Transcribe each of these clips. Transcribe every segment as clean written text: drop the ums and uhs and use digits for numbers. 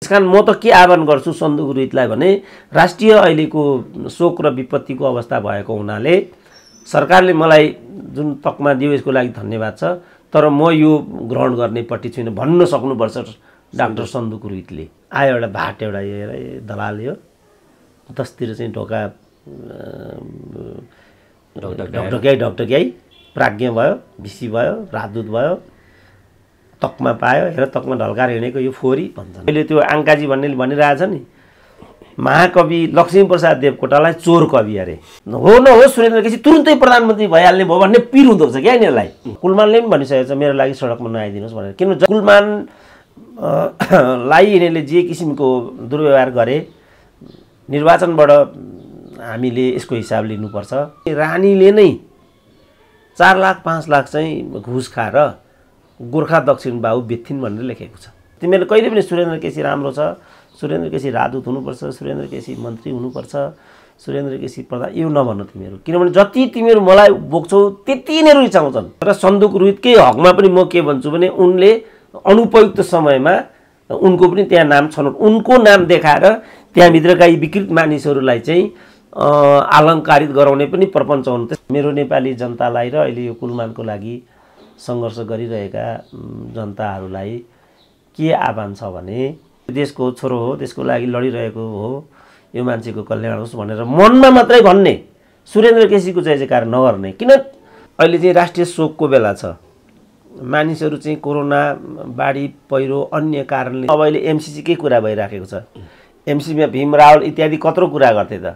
त्यसकारण म त के आह्वान गर्छु सन्दुक रुइतलाई भने राष्ट्रिय अहिलेको शोक र विपत्तिको अवस्था भएको हुनाले सरकारले मलाई जुन तकमा दियो यसको लागि धन्यवाद छ, तर म यो ग्रहण गर्नेपट्टि छुइनँ भन्न सक्नुपर्छ डाक्टर सन्दुक रुइतले। आयो एउटा भाट एउटा दलाल यो 10तिर चाहिँ ढोका ढकढक्याई प्राज्ञ भयो, भिसी भयो, राजदूत भयो, तकमा पायो, हेर तकमा ढल्काएर हिँडेको यो फोरी भन्छन्। अहिले त्यो आङ्काजी भन्नेले भनिरहेछ नि महाकवि लक्ष्मीप्रसाद देवकोटालाई चोर कवि अरे। हो न हो सुरेन्द्र केसी तुरुन्तै प्रधानमन्त्री भइहाल्ने भयो भन्ने पिर हुँदो रहेछ क्या यिनीहरूलाई। कुलमानले पनि भनिसकेको छ मेरो लागि सडकमा नआइदिनुहोस् भनेर। किन कुलमानलाई यिनीहरूले जे किसिमको दुर्व्यवहार गरे निर्वाचनबाट हामीले यसको हिसाब लिनुपर्छ। रानीले नै 4 लाख 5 लाख चाहिँ घुस खाएर गोर्खा दक्षिण बाबु बेथिन् भनेर लेखेको छ। तिमीहरूले कहिले पनि सुरेन्द्र केसी राम्रो छ, सुरेन्द्र केसी राजदूत हुनुपर्छ, सुरेन्द्र केसी मन्त्री हुनुपर्छ, सुरेन्द्र केसी प्रधान यो नभन तिमीहरू, किनभने जति तिमीहरू मलाई बोक्छौ त्यति नै रुचाउँछन्। र सन्दुक रुइतकै हकमा पनि म के भन्छु भने उनले अनुपयुक्त समयमा उनको पनि त्यहाँ नाम छन्, उनको नाम देखाएर त्यहाँभित्रका यी विकृत मानिसहरूलाई चाहिँ अलङ्कारित गराउने पनि प्रपञ्च हुन्। मेरो नेपाली जनतालाई र अहिले यो कुलमानको लागि सङ्घर्ष गरिरहेका जनताहरूलाई के आह्वान छ भने देशको छोरो हो, देशको लागि लडिरहेको हो, यो मान्छेको कल्याण होस् भनेर मनमा मात्रै भन्ने, सुरेन्द्र केसीको जय जयकार नगर्ने। किन अहिले चाहिँ राष्ट्रिय शोकको बेला छ, मानिसहरू चाहिँ कोरोना, बाढी, पहिरो अन्य कारणले अब अहिले एमसिसीकै कुरा भइराखेको छ। एमसिसीमा भीम रावल इत्यादि कत्रो कुरा गर्थे त,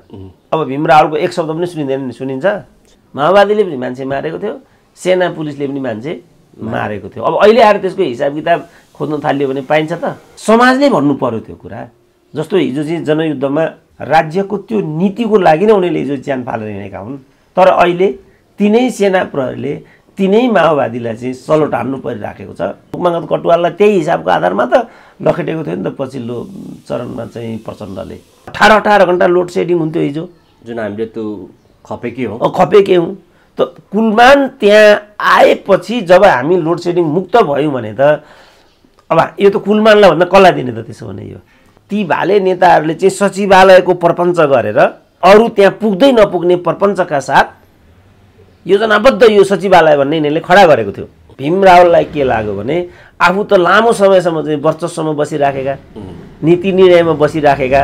अब भीम रावलको एक शब्द पनि सुनिँदैन, सुनिन्छ। माओवादीले पनि मान्छे मारेको थियो, सेना पुलिसले पनि मान्छे मारेको थियो। अब अहिले आएर त्यसको हिसाब किताब खोज्न थालियो भने पाइन्छ त? समाजले भन्नु पर्यो त्यो कुरा। जस्तो हिजो चाहिँ जनयुद्धमा राज्यको त्यो नीतिको लागि नै उनीहरूले हिजो ज्यान फालेर हिँडेका हुन्, तर अहिले तिनै सेना प्रहरीले तिनै माओवादीलाई चाहिँ सलोट हान्नु परिराखेको छ। मुखमागत कटुवाललाई त्यही हिसाबको आधारमा त लखेटेको थियो नि त पछिल्लो चरणमा चाहिँ प्रचण्डले। 18 घन्टा लोड सेडिङ हुन्थ्यो हिजो, जुन हामीले त्यो खपेकै हौँ खपेकै हौँ। त कुलमान त्यहाँ आएपछि जब हामी लोड सेडिङ मुक्त भयौँ भने त अब यो त कुलमानलाई भन्दा कसलाई दिने त? त्यसो भने यो ती भाले नेताहरूले चाहिँ सचिवालयको प्रपञ्च गरेर अरू त्यहाँ पुग्दै नपुग्ने प्रपञ्चका साथ योजनाबद्ध यो सचिवालय भन्ने यिनीहरूले खडा गरेको थियो। भीम रावललाई के लाग्यो भने आफू त लामो समयसम्म चाहिँ वर्चस्वमा बसिराखेका, नीति निर्णयमा बसिराखेका,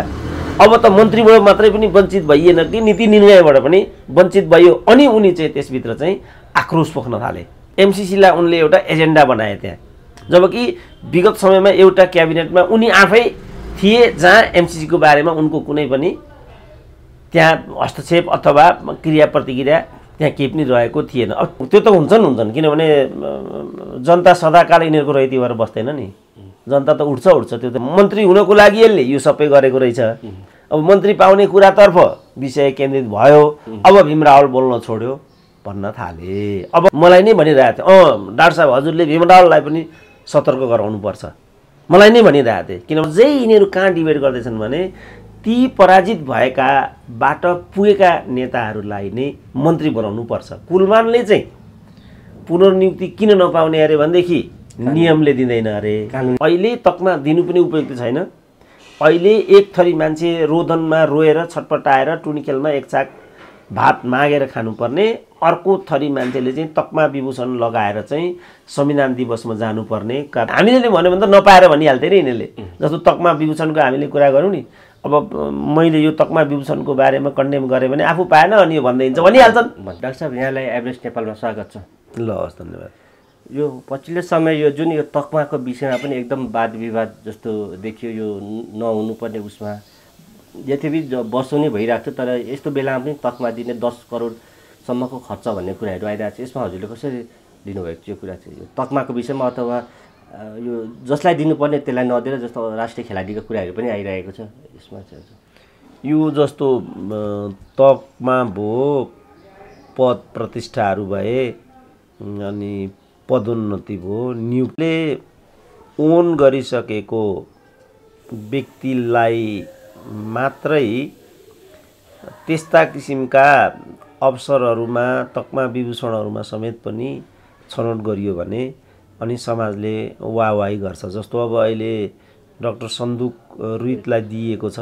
अब त मन्त्रीबाट मात्रै पनि वञ्चित भइएन कि नीति निर्णयबाट पनि वञ्चित भयो। अनि उनी चाहिँ त्यसभित्र चाहिँ आक्रोश पोख्न थाले। एमसिसीलाई उनले एउटा एजेन्डा बनाए त्यहाँ, जबकि विगत समयमा एउटा क्याबिनेटमा उनी आफै थिए जहाँ एमसिसीको बारेमा उनको कुनै पनि त्यहाँ हस्तक्षेप अथवा क्रिया प्रतिक्रिया त्यहाँ केही पनि रहेको थिएन। अब त्यो त हुन्छन्, किनभने जनता सदाकाल यिनीहरूको रहिती भएर बस्दैन नि, जनता त उठ्छ। त्यो त मन्त्री हुनको लागि यसले यो सबै गरेको रहेछ। अब मन्त्री पाउने कुरातर्फ विषय केन्द्रित भयो। अब भीम रावल बोल्न छोड्यो भन्न थाले। अब मलाई नै भनिरहेको थियो डाक्टर साहब हजुरले भीम रावललाई पनि सतर्क गराउनुपर्छ, मलाई नै भनिरहेको थिएँ। किनभने जै यिनीहरू कहाँ डिबेट गर्दैछन् भने ती पराजित भएकाबाट पुगेका नेताहरूलाई नै मन्त्री बनाउनु पर्छ। कुलमानले चाहिँ पुनर्नियुक्ति किन नपाउने अरे भनेदेखि नियमले दिँदैन अरे। अहिले तकमा दिनु पनि उपयुक्त छैन। अहिले एक थरी मान्छे रोदनमा रोएर छटपटाएर टुनीखेलमा एक छाक भात मागेर खानुपर्ने, अर्को थरी मान्छेले चाहिँ तकमा विभूषण लगाएर चाहिँ संविधान दिवसमा जानुपर्ने। हामीले भन्यो भने त नपाएर भनिहाल्थे नि यिनीहरूले। जस्तो तकमा विभूषणको हामीले कुरा गरौँ नि, अब मैले यो तकमा विभूषणको बारेमा कन्डेम गरेँ भने आफू पाएन अनि यो भन्दै हिँड्छ भनिहाल्छन्। डाक्टर साहब यहाँलाई एभरेस्ट नेपालमा स्वागत छ। ल हस् धन्यवाद। यो पछिल्लो समय यो जुन यो तकमाको विषयमा पनि एकदम वाद विवाद जस्तो देखियो, यो नहुनुपर्ने उसमा यद्यपि वर्षौँ नै भइरहेको थियो, तर यस्तो बेलामा पनि तकमा दिने 10 करोडसम्मको खर्च भन्ने कुराहरू आइरहेको छ। यसमा हजुरले कसरी दिनुभएको छ यो कुरा चाहिँ, यो तकमाको विषयमा अथवा यो जसलाई दिनुपर्ने त्यसलाई नदिएर जस्तो राष्ट्रिय खेलाडीको कुराहरू पनि आइरहेको छ यसमा चाहिँ? यो जस्तो तकमा भयो, पद प्रतिष्ठाहरू भए, अनि पदोन्नति भयो, नियुक्तिले ओन गरिसकेको व्यक्तिलाई मात्रै त्यस्ता किसिमका अवसरहरूमा तकमा विभूषणहरूमा समेत पनि छनौट गरियो भने अनि समाजले वाहवाही गर्छ। जस्तो अब अहिले डाक्टर सन्दुक रुइतलाई दिएको छ।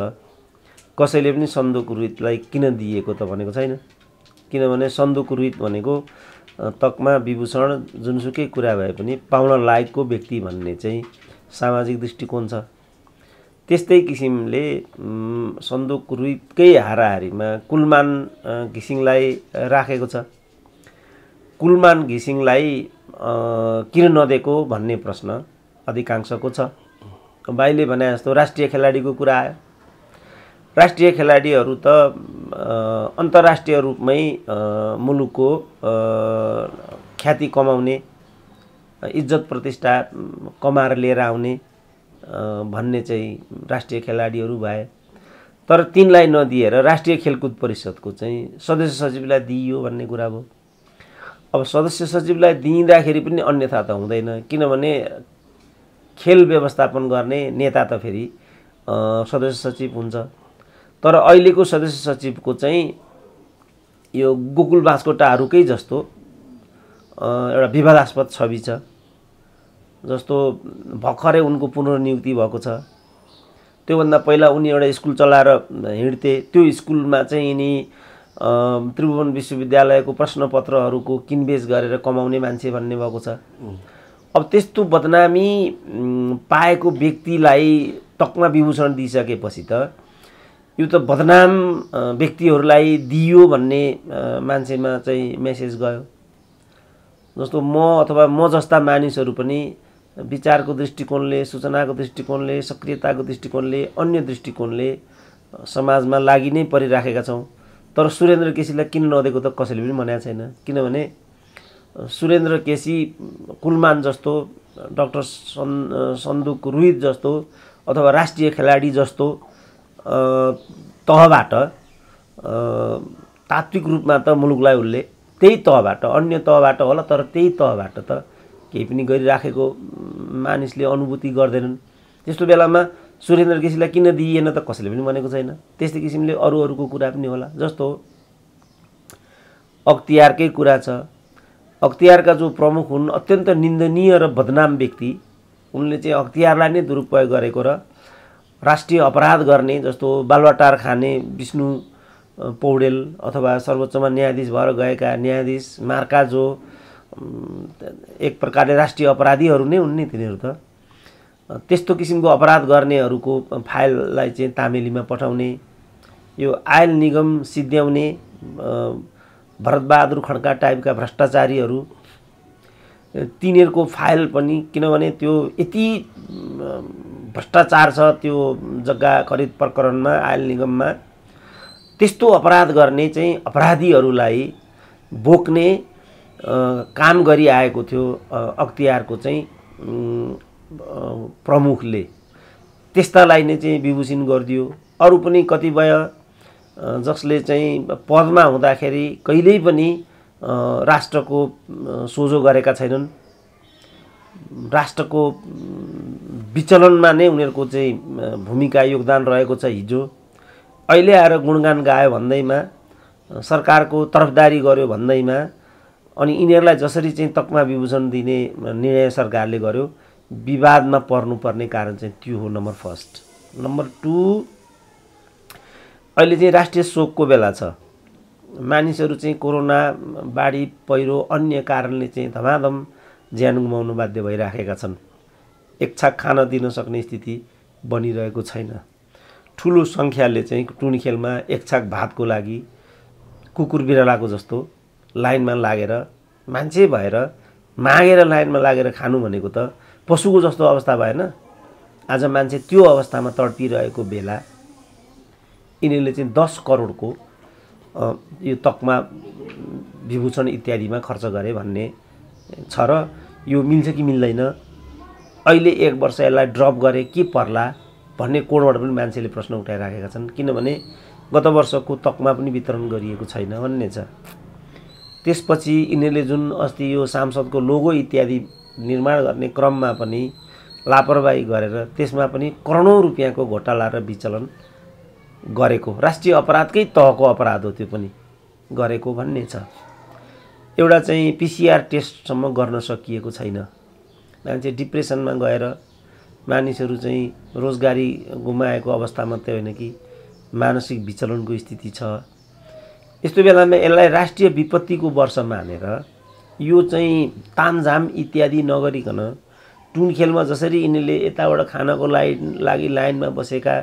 कसैले पनि सन्दुक रुइतलाई किन दिएको त भनेको छैन। किनभने सन्दुक रुइत भनेको तकमा विभूषण जुनसुकै कुरा भए पनि पाउन लायकको व्यक्ति भन्ने चाहिँ सामाजिक दृष्टिकोण छ। त्यस्तै किसिमले सन्दुक रुइतकै हाराहारीमा कुलमान घिसिङलाई राखेको छ। कुलमान घिसिङलाई किन नदिएको भन्ने प्रश्न अधिकांशको छ। भाइले भने जस्तो राष्ट्रिय खेलाडीको कुरा आयो। राष्ट्रिय खेलाडीहरू त अन्तर्राष्ट्रिय रूपमै मुलुकको ख्याति कमाउने, इज्जत प्रतिष्ठा कमाएर लिएर आउने भन्ने चाहिँ राष्ट्रिय खेलाडीहरू भए। तर तिनलाई नदिएर राष्ट्रिय खेलकुद परिषदको चाहिँ सदस्य सचिवलाई दिइयो भन्ने कुरा भयो। अब सदस्य सचिवलाई दिँदाखेरि पनि अन्यथा त हुँदैन। किनभने खेल व्यवस्थापन गर्ने नेता त फेरि सदस्य सचिव हुन्छ। तर अहिलेको सदस्य सचिवको चाहिँ यो गोकुल बास्कोटाहरूकै जस्तो एउटा विवादास्पद छवि छ। जस्तो भर्खरै उनको पुनर्नियुक्ति भएको छ। त्योभन्दा पहिला उनी एउटा स्कुल चलाएर हिँड्थे। त्यो स्कुलमा चाहिँ यिनी त्रिभुवन विश्वविद्यालयको प्रश्नपत्रहरूको किनबेच गरेर कमाउने मान्छे भन्ने भएको छ। अब त्यस्तो बदनामी पाएको व्यक्तिलाई तकमा विभूषण दिइसकेपछि त यो त बदनाम व्यक्तिहरूलाई दियो भन्ने मान्छेमा चाहिँ मेसेज गयो। जस्तो म अथवा म जस्ता मानिसहरू पनि विचारको दृष्टिकोणले, सूचनाको दृष्टिकोणले, सक्रियताको दृष्टिकोणले, अन्य दृष्टिकोणले समाजमा लागि नै परिराखेका छौँ। तर सुरेन्द्र केसीलाई किन नदिएको त कसैले पनि भनेको छैन। किनभने सुरेन्द्र केसी कुलमान जस्तो, डाक्टर सन्दुक रुइत जस्तो अथवा राष्ट्रिय खेलाडी जस्तो तहबाट तात्विक रूपमा त मुलुकलाई उसले त्यही तहबाट, अन्य तहबाट होला तर त्यही तहबाट त केही पनि गरिराखेको मानिसले अनुभूति गर्दैनन्। त्यस्तो बेलामा सुरेन्द्र केसीलाई किन दिइएन त कसैले पनि भनेको छैन। त्यस्तै किसिमले अरूको कुरा पनि होला। जस्तो अख्तियारकै कुरा छ। अख्तियारका जो प्रमुख हुन् अत्यन्त निन्दनीय र बदनाम व्यक्ति, उनले चाहिँ अख्तियारलाई नै दुरुपयोग गरेको र राष्ट्रिय अपराध गर्ने, जस्तो बालुवाटार खाने विष्णु पौडेल अथवा सर्वोच्चमा न्यायाधीश भएर गएका न्यायाधीश मार्का जो एक प्रकारले राष्ट्रिय अपराधीहरू नै हुन् नि तिनीहरू त। त्यस्तो किसिमको अपराध गर्नेहरूको फाइललाई चाहिँ तामेलीमा पठाउने, यो आयल निगम सिद्ध्याउने भरतबहादुर खड्का टाइपका भ्रष्टाचारीहरू, तिनीहरूको फाइल पनि, किनभने त्यो यति भ्रष्टाचार छ त्यो जग्गा खरिद प्रकरणमा, आयल निगममा, त्यस्तो अपराध गर्ने चाहिँ अपराधीहरूलाई बोक्ने काम गरिआएको थियो अख्तियारको चाहिँ प्रमुखले। त्यस्तालाई नै चाहिँ विभूषण गरिदियो। अरू पनि कतिपय जसले चाहिँ पदमा हुँदाखेरि कहिल्यै पनि राष्ट्रको सोझो गरेका छैनन्, राष्ट्रको विचलनमा नै उनीहरूको चाहिँ भूमिका योगदान रहेको छ। हिजो अहिले आएर गुणगान गायो भन्दैमा, सरकारको तरफदारी गर्यो भन्दैमा, अनि यिनीहरूलाई जसरी चाहिँ तकमा विभूषण दिने निर्णय सरकारले गर्यो, विवादमा पर्नुपर्ने कारण चाहिँ त्यो हो नम्बर फर्स्ट। नम्बर टू, अहिले चाहिँ राष्ट्रिय शोकको बेला छ। मानिसहरू चाहिँ कोरोना, बाढी, पहिरो, अन्य कारणले चाहिँ धमाधम ज्यान गुमाउनु बाध्य भइराखेका छन्। एक छाक खान दिन सक्ने स्थिति बनिरहेको छैन। ठुलो सङ्ख्याले चाहिँ टुनी खेलमा एक छाक भातको लागि कुकुर बिरालाको जस्तो लाइनमा लागेर, मान्छे भएर मागेर लाइनमा लागेर खानु भनेको त पशुको जस्तो अवस्था भएन। आज मान्छे त्यो अवस्थामा तडपिरहेको बेला यिनीहरूले चाहिँ 10 करोडको यो तकमा विभूषण इत्यादिमा खर्च गरे भन्ने छ। र यो मिल्छ कि मिल्दैन, अहिले 1 वर्ष यसलाई ड्रप गरे के पर्ला भन्ने कोणबाट पनि मान्छेले प्रश्न उठाइराखेका छन्। किनभने गत वर्षको तकमा पनि वितरण गरिएको छैन भन्ने छ। त्यसपछि यिनीहरूले जुन अस्ति यो सांसदको लोगो इत्यादि निर्माण गर्ने क्रममा पनि लापरवाही गरेर त्यसमा पनि करोडौँ रुपियाँको घोटाला र विचलन गरेको, राष्ट्रिय अपराधकै तहको अपराध हो त्यो पनि गरेको भन्ने छ। एउटा चाहिँ PCR टेस्टसम्म गर्न सकिएको छैन। मान्छे डिप्रेसनमा गएर मानिसहरू चाहिँ रोजगारी गुमाएको अवस्था मात्रै होइन कि मानसिक विचलनको स्थिति छ। यस्तो बेलामा यसलाई राष्ट्रिय विपत्तिको वर्ष मानेर यो चाहिँ तामझाम इत्यादि नगरिकन टुनखेलमा जसरी यिनीहरूले यताबाट खानको लागि लाइनमा बसेका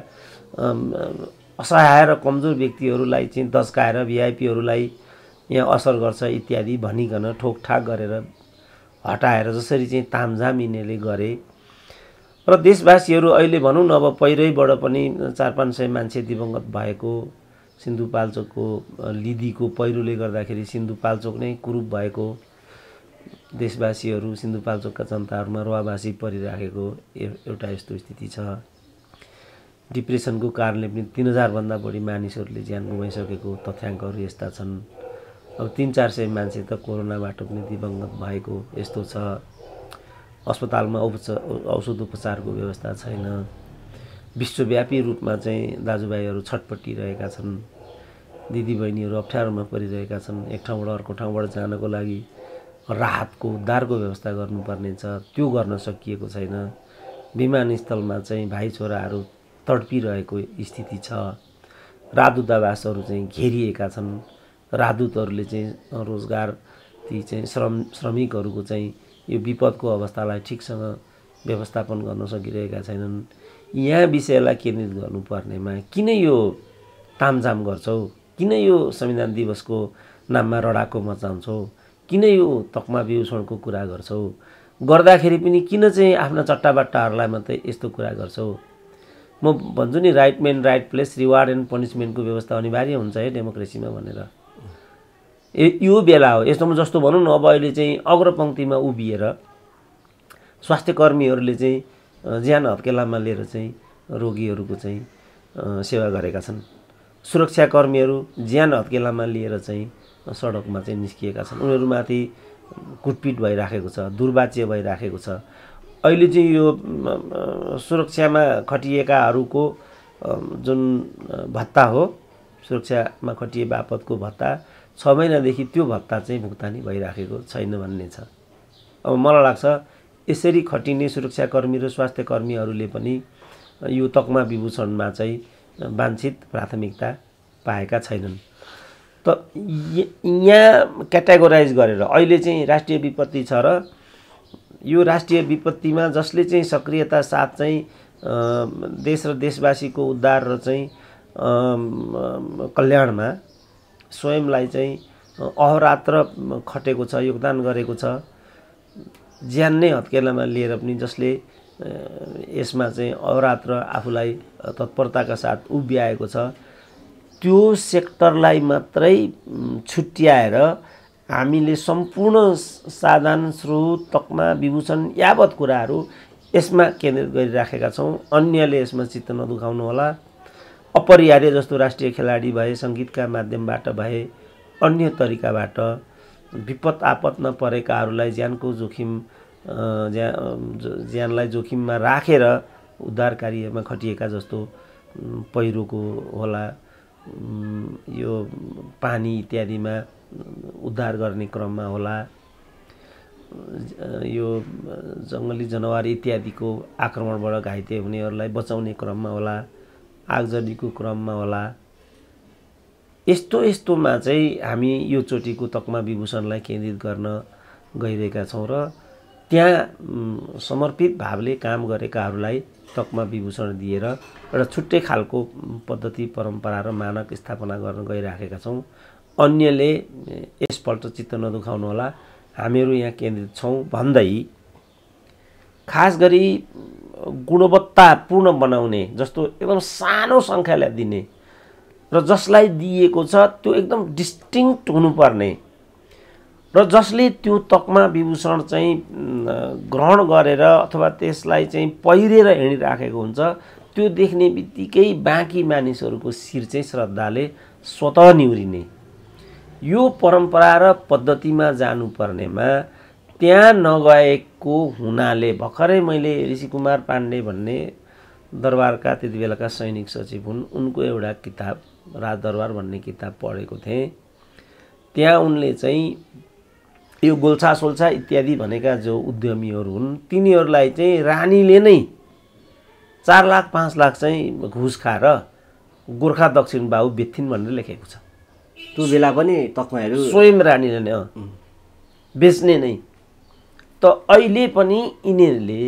असहाय र कमजोर व्यक्तिहरूलाई चाहिँ दस्काएर भिआइपीहरूलाई यहाँ असर गर्छ इत्यादि भनिकन ठोकठाक गरेर हटाएर जसरी चाहिँ तामझाम यिनीहरूले गरे र देशवासीहरू अहिले भनौँ न अब पहिरैबाट पनि 400-500 मान्छे दिवंगत भएको, सिन्धुपाल्चोकको लिदीको पहिरोले गर्दाखेरि सिन्धुपाल्चोक नै कुरूप भएको, देशवासीहरू सिन्धुपाल्चोकका जनताहरूमा रुवाबासी परिराखेको एउटा यस्तो स्थिति छ। डिप्रेसनको कारणले पनि 3000 भन्दा बढी मानिसहरूले ज्यान गुमाइसकेको तथ्याङ्कहरू यस्ता छन्। अब 300-400 मान्छे त कोरोनाबाट पनि दिवंगत भएको यस्तो छ। अस्पतालमा औषध उपचारको व्यवस्था छैन। विश्वव्यापी रूपमा चाहिँ दाजुभाइहरू छटपटिरहेका छन्, दिदीबहिनीहरू अप्ठ्यारोमा परिरहेका छन्। एक ठाउँबाट अर्को ठाउँबाट जानको लागि राहतको उद्धारको व्यवस्था गर्नुपर्ने छ, त्यो गर्न सकिएको छैन। विमानस्थलमा चाहिँ भाइ छोराहरू तडपिरहेको स्थिति छ। राजदूतावासहरू चाहिँ घेरिएका छन्। राजदूतहरूले चाहिँ रोजगार ती चाहिँ श्रमिकहरूको चाहिँ यो विपदको अवस्थालाई ठिकसँग व्यवस्थापन गर्न सकिरहेका छैनन्। यहाँ विषयलाई केन्द्रित गर्नुपर्नेमा किन यो तामझाम गर्छौ, किन यो संविधान दिवसको नाममा रडाको मचाउँछौ, किन यो तकमा विभूषणको कुरा गर्छौ, गर्दाखेरि पनि किन चाहिँ आफ्ना चट्टाबट्टाहरूलाई मात्रै यस्तो कुरा गर्छौ। म भन्छु नि right man right place, reward and पनिसमेन्टको व्यवस्था अनिवार्य हुन्छ है डेमोक्रेसीमा भनेर। यो बेला हो। यस्तोमा जस्तो भनौँ न अब अहिले चाहिँ अग्रपङ्क्तिमा उभिएर स्वास्थ्यकर्मीहरूले चाहिँ ज्यान हत्केलामा लिएर चाहिँ रोगीहरूको चाहिँ सेवा गरेका छन्। सुरक्षाकर्मीहरू ज्यान हत्केलामा लिएर चाहिँ सडकमा चाहिँ निस्किएका छन्। उनीहरूमाथि कुटपिट भइराखेको छ, दुर्वाच्य भइराखेको छ। अहिले चाहिँ यो सुरक्षामा खटिएकाहरूको जुन भत्ता हो, सुरक्षामा खटिए बापतको भत्ता 6 महिनादेखि त्यो भत्ता चाहिँ भुक्तानी भइराखेको छैन भन्ने छ। अब मलाई लाग्छ यसरी खटिने सुरक्षाकर्मी र स्वास्थ्यकर्मीहरूले पनि यो तकमा विभूषणमा चाहिँ वाञ्छित प्राथमिकता पाएका छैनन्। त यहाँ क्याटेगोराइज गरेर अहिले चाहिँ राष्ट्रिय विपत्ति छ र यो राष्ट्रिय विपत्तिमा जसले चाहिँ सक्रियता साथ चाहिँ देश र देशवासीको उद्धार र चाहिँ कल्याणमा स्वयंलाई चाहिँ अहोरात्र खटेको छ, योगदान गरेको छ, ज्यान नै हत्केलामा लिएर पनि जसले यसमा चाहिँ अहोरात्र आफूलाई तत्परताका साथ उभ्याएको छ, त्यो सेक्टरलाई मात्रै छुट्याएर हामीले सम्पूर्ण साधन स्रोत तकमा विभूषण यावत कुराहरू यसमा केन्द्रित गरिराखेका छौँ। अन्यले यसमा चित्त नदुखाउनु होला। अपरिहार्य जस्तो राष्ट्रिय खेलाडी भए, सङ्गीतका माध्यमबाट भए, अन्य तरिकाबाट विपद आपदमा परेकाहरूलाई ज्यानको जोखिम ज्यानलाई जोखिममा राखेर उद्धार कार्यमा खटिएका जस्तो पहिरोको होला, यो पानी इत्यादिमा उद्धार गर्ने क्रममा होला, यो जङ्गली जनावर इत्यादिको आक्रमणबाट घाइते हुनेहरूलाई बचाउने क्रममा होला, आगजनीको क्रममा होला। यस्तोमा चाहिँ हामी यो चोटिको तकमा विभूषणलाई केन्द्रित गर्न गइरहेका छौँ र त्यहाँ समर्पित भावले काम गरेकाहरूलाई तकमा विभूषण दिएर एउटा छुट्टै खालको पद्धति परम्परा र मानक स्थापना गर्न गइराखेका छौँ। अन्यले यसपल्ट चित्त नदुखाउनु होला, हामीहरू यहाँ केन्द्रित छौँ भन्दै खास गरी गुणवत्तापूर्ण बनाउने जस्तो एकदम सानो सङ्ख्यालाई दिने र जसलाई दिएको छ त्यो एकदम डिस्टिङ्क्ट हुनुपर्ने र जसले त्यो तकमा विभूषण चाहिँ ग्रहण गरेर अथवा त्यसलाई चाहिँ पहिरेर हिँडिराखेको हुन्छ त्यो देख्ने बित्तिकै बाँकी मानिसहरूको शिर चाहिँ श्रद्धाले स्वतः निहुरिने यो परम्परा र पद्धतिमा जानुपर्नेमा त्यहाँ नगएको हुनाले भर्खरै मैले ऋषिकुमार पाण्डे भन्ने दरबारका त्यति बेलाका सैनिक सचिव हुन्, उनको एउटा किताब राजदरबार भन्ने किताब पढेको थिएँ। त्यहाँ उनले चाहिँ यो गोल्छा सोल्छा इत्यादि भनेका जो उद्यमीहरू हुन् तिनीहरूलाई चाहिँ रानीले नै 4 लाख 5 लाख चाहिँ घुस खाएर गोर्खा दक्षिण बाहु बेच्थिन् भनेर लेखेको छ। त्यो बेला पनि तकमाहरू स्वयं रानीले नै बेच्ने नै। त अहिले पनि यिनीहरूले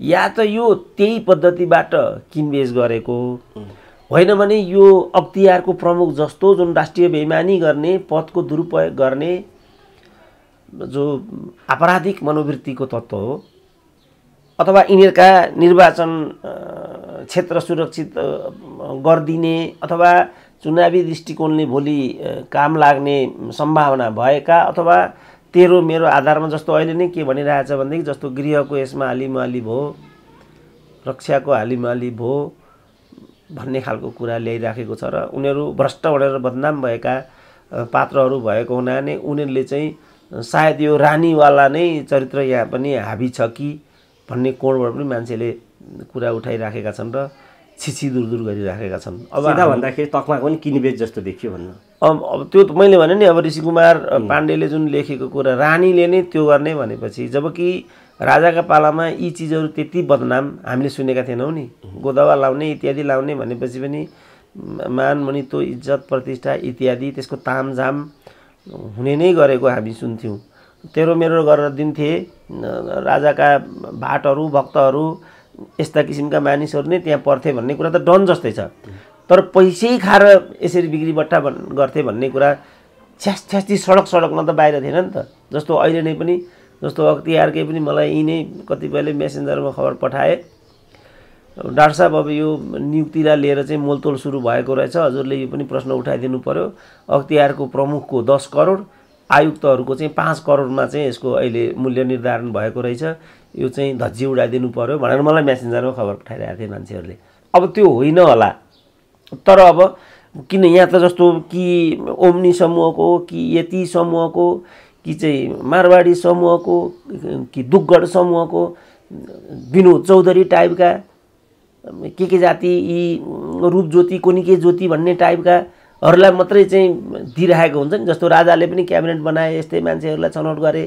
या त यो त्यही पद्धतिबाट किनबेच गरेको होइन भने यो अख्तियारको प्रमुख जस्तो जुन राष्ट्रिय बेइमानी गर्ने पदको दुरुपयोग गर्ने जो आपराधिक मनोवृत्तिको तत्त्व हो अथवा यिनीहरूका निर्वाचन क्षेत्र सुरक्षित गरिदिने अथवा चुनावी दृष्टिकोणले भोलि काम लाग्ने सम्भावना भएका अथवा तेरो मेरो आधारमा जस्तो अहिले नै के भनिरहेछ भनेदेखि जस्तो गृहको यसमा हालिमाली भयो रक्षाको हालिमाली भयो भन्ने खालको कुरा ल्याइराखेको छ र उनीहरू भ्रष्ट भनेर बदनाम भएका पात्रहरू भएको हुनाले उनीहरूले चाहिँ सायद यो रानीवाला नै चरित्र यहाँ पनि हाबी छ कि भन्ने कोणबाट पनि मान्छेले कुरा उठाइराखेका छन् र छिछि दूर गरिराखेका छन्। अब सिधा भन्दाखेरि तकमाको पनि किनबेच जस्तो देखियो भन्नु। अब त्यो मैले भने नि अब ऋषिकुमार पाण्डेले जुन लेखेको कुरा रानीले नै त्यो गर्ने भनेपछि जबकि राजाका पालामा यी चिजहरू त्यति बदनाम हामीले सुनेका थिएनौँ नि। गोदवा लाउने इत्यादि लाउने भनेपछि पनि मान मनितो इज्जत प्रतिष्ठा इत्यादि त्यसको तामझाम हुने नै गरेको हामी सुन्थ्यौँ। तेरो मेरो गरेर दिन्थे राजाका भाटहरू भक्तहरू यस्ता किसिमका मानिसहरू नै त्यहाँ पर्थे भन्ने कुरा त डन जस्तै छ। तर पैसै खाएर यसरी बिक्री बट्टा गर्थे भन्ने कुरा छ्यास्छ्यास्ती सडकमा त बाहिर थिएन नि त। जस्तो अहिले नै पनि जस्तो अख्तियारकै पनि मलाई यी नै कतिपयले मेसेन्जरमा खबर पठाए डाक्टर साहब अब यो नियुक्तिलाई लिएर चाहिँ मोलतोल सुरु भएको रहेछ हजुरले यो पनि प्रश्न उठाइदिनु पर्यो। अख्तियारको प्रमुखको 10 करोड आयुक्तहरूको चाहिँ 5 करोडमा चाहिँ यसको अहिले मूल्य निर्धारण भएको रहेछ यो चाहिँ धज्जी उडाइदिनु पर्यो भनेर मलाई मेसेन्जरमा खबर पठाइरहेको थिए मान्छेहरूले। अब त्यो होइन होला तर अब किन यहाँ त जस्तो कि ओम्नी समूहको कि यति समूहको कि चाहिँ मारवाडी समूहको कि दुग्गड समूहको विनोद चौधरी टाइपका के जाति यी रूपज्योति कोनिके ज्योति भन्ने टाइपकाहरूलाई मात्रै चाहिँ दिइरहेको हुन्छ नि। जस्तो राजाले पनि क्याबिनेट बनाए यस्तै मान्छेहरूलाई छनौट गरे।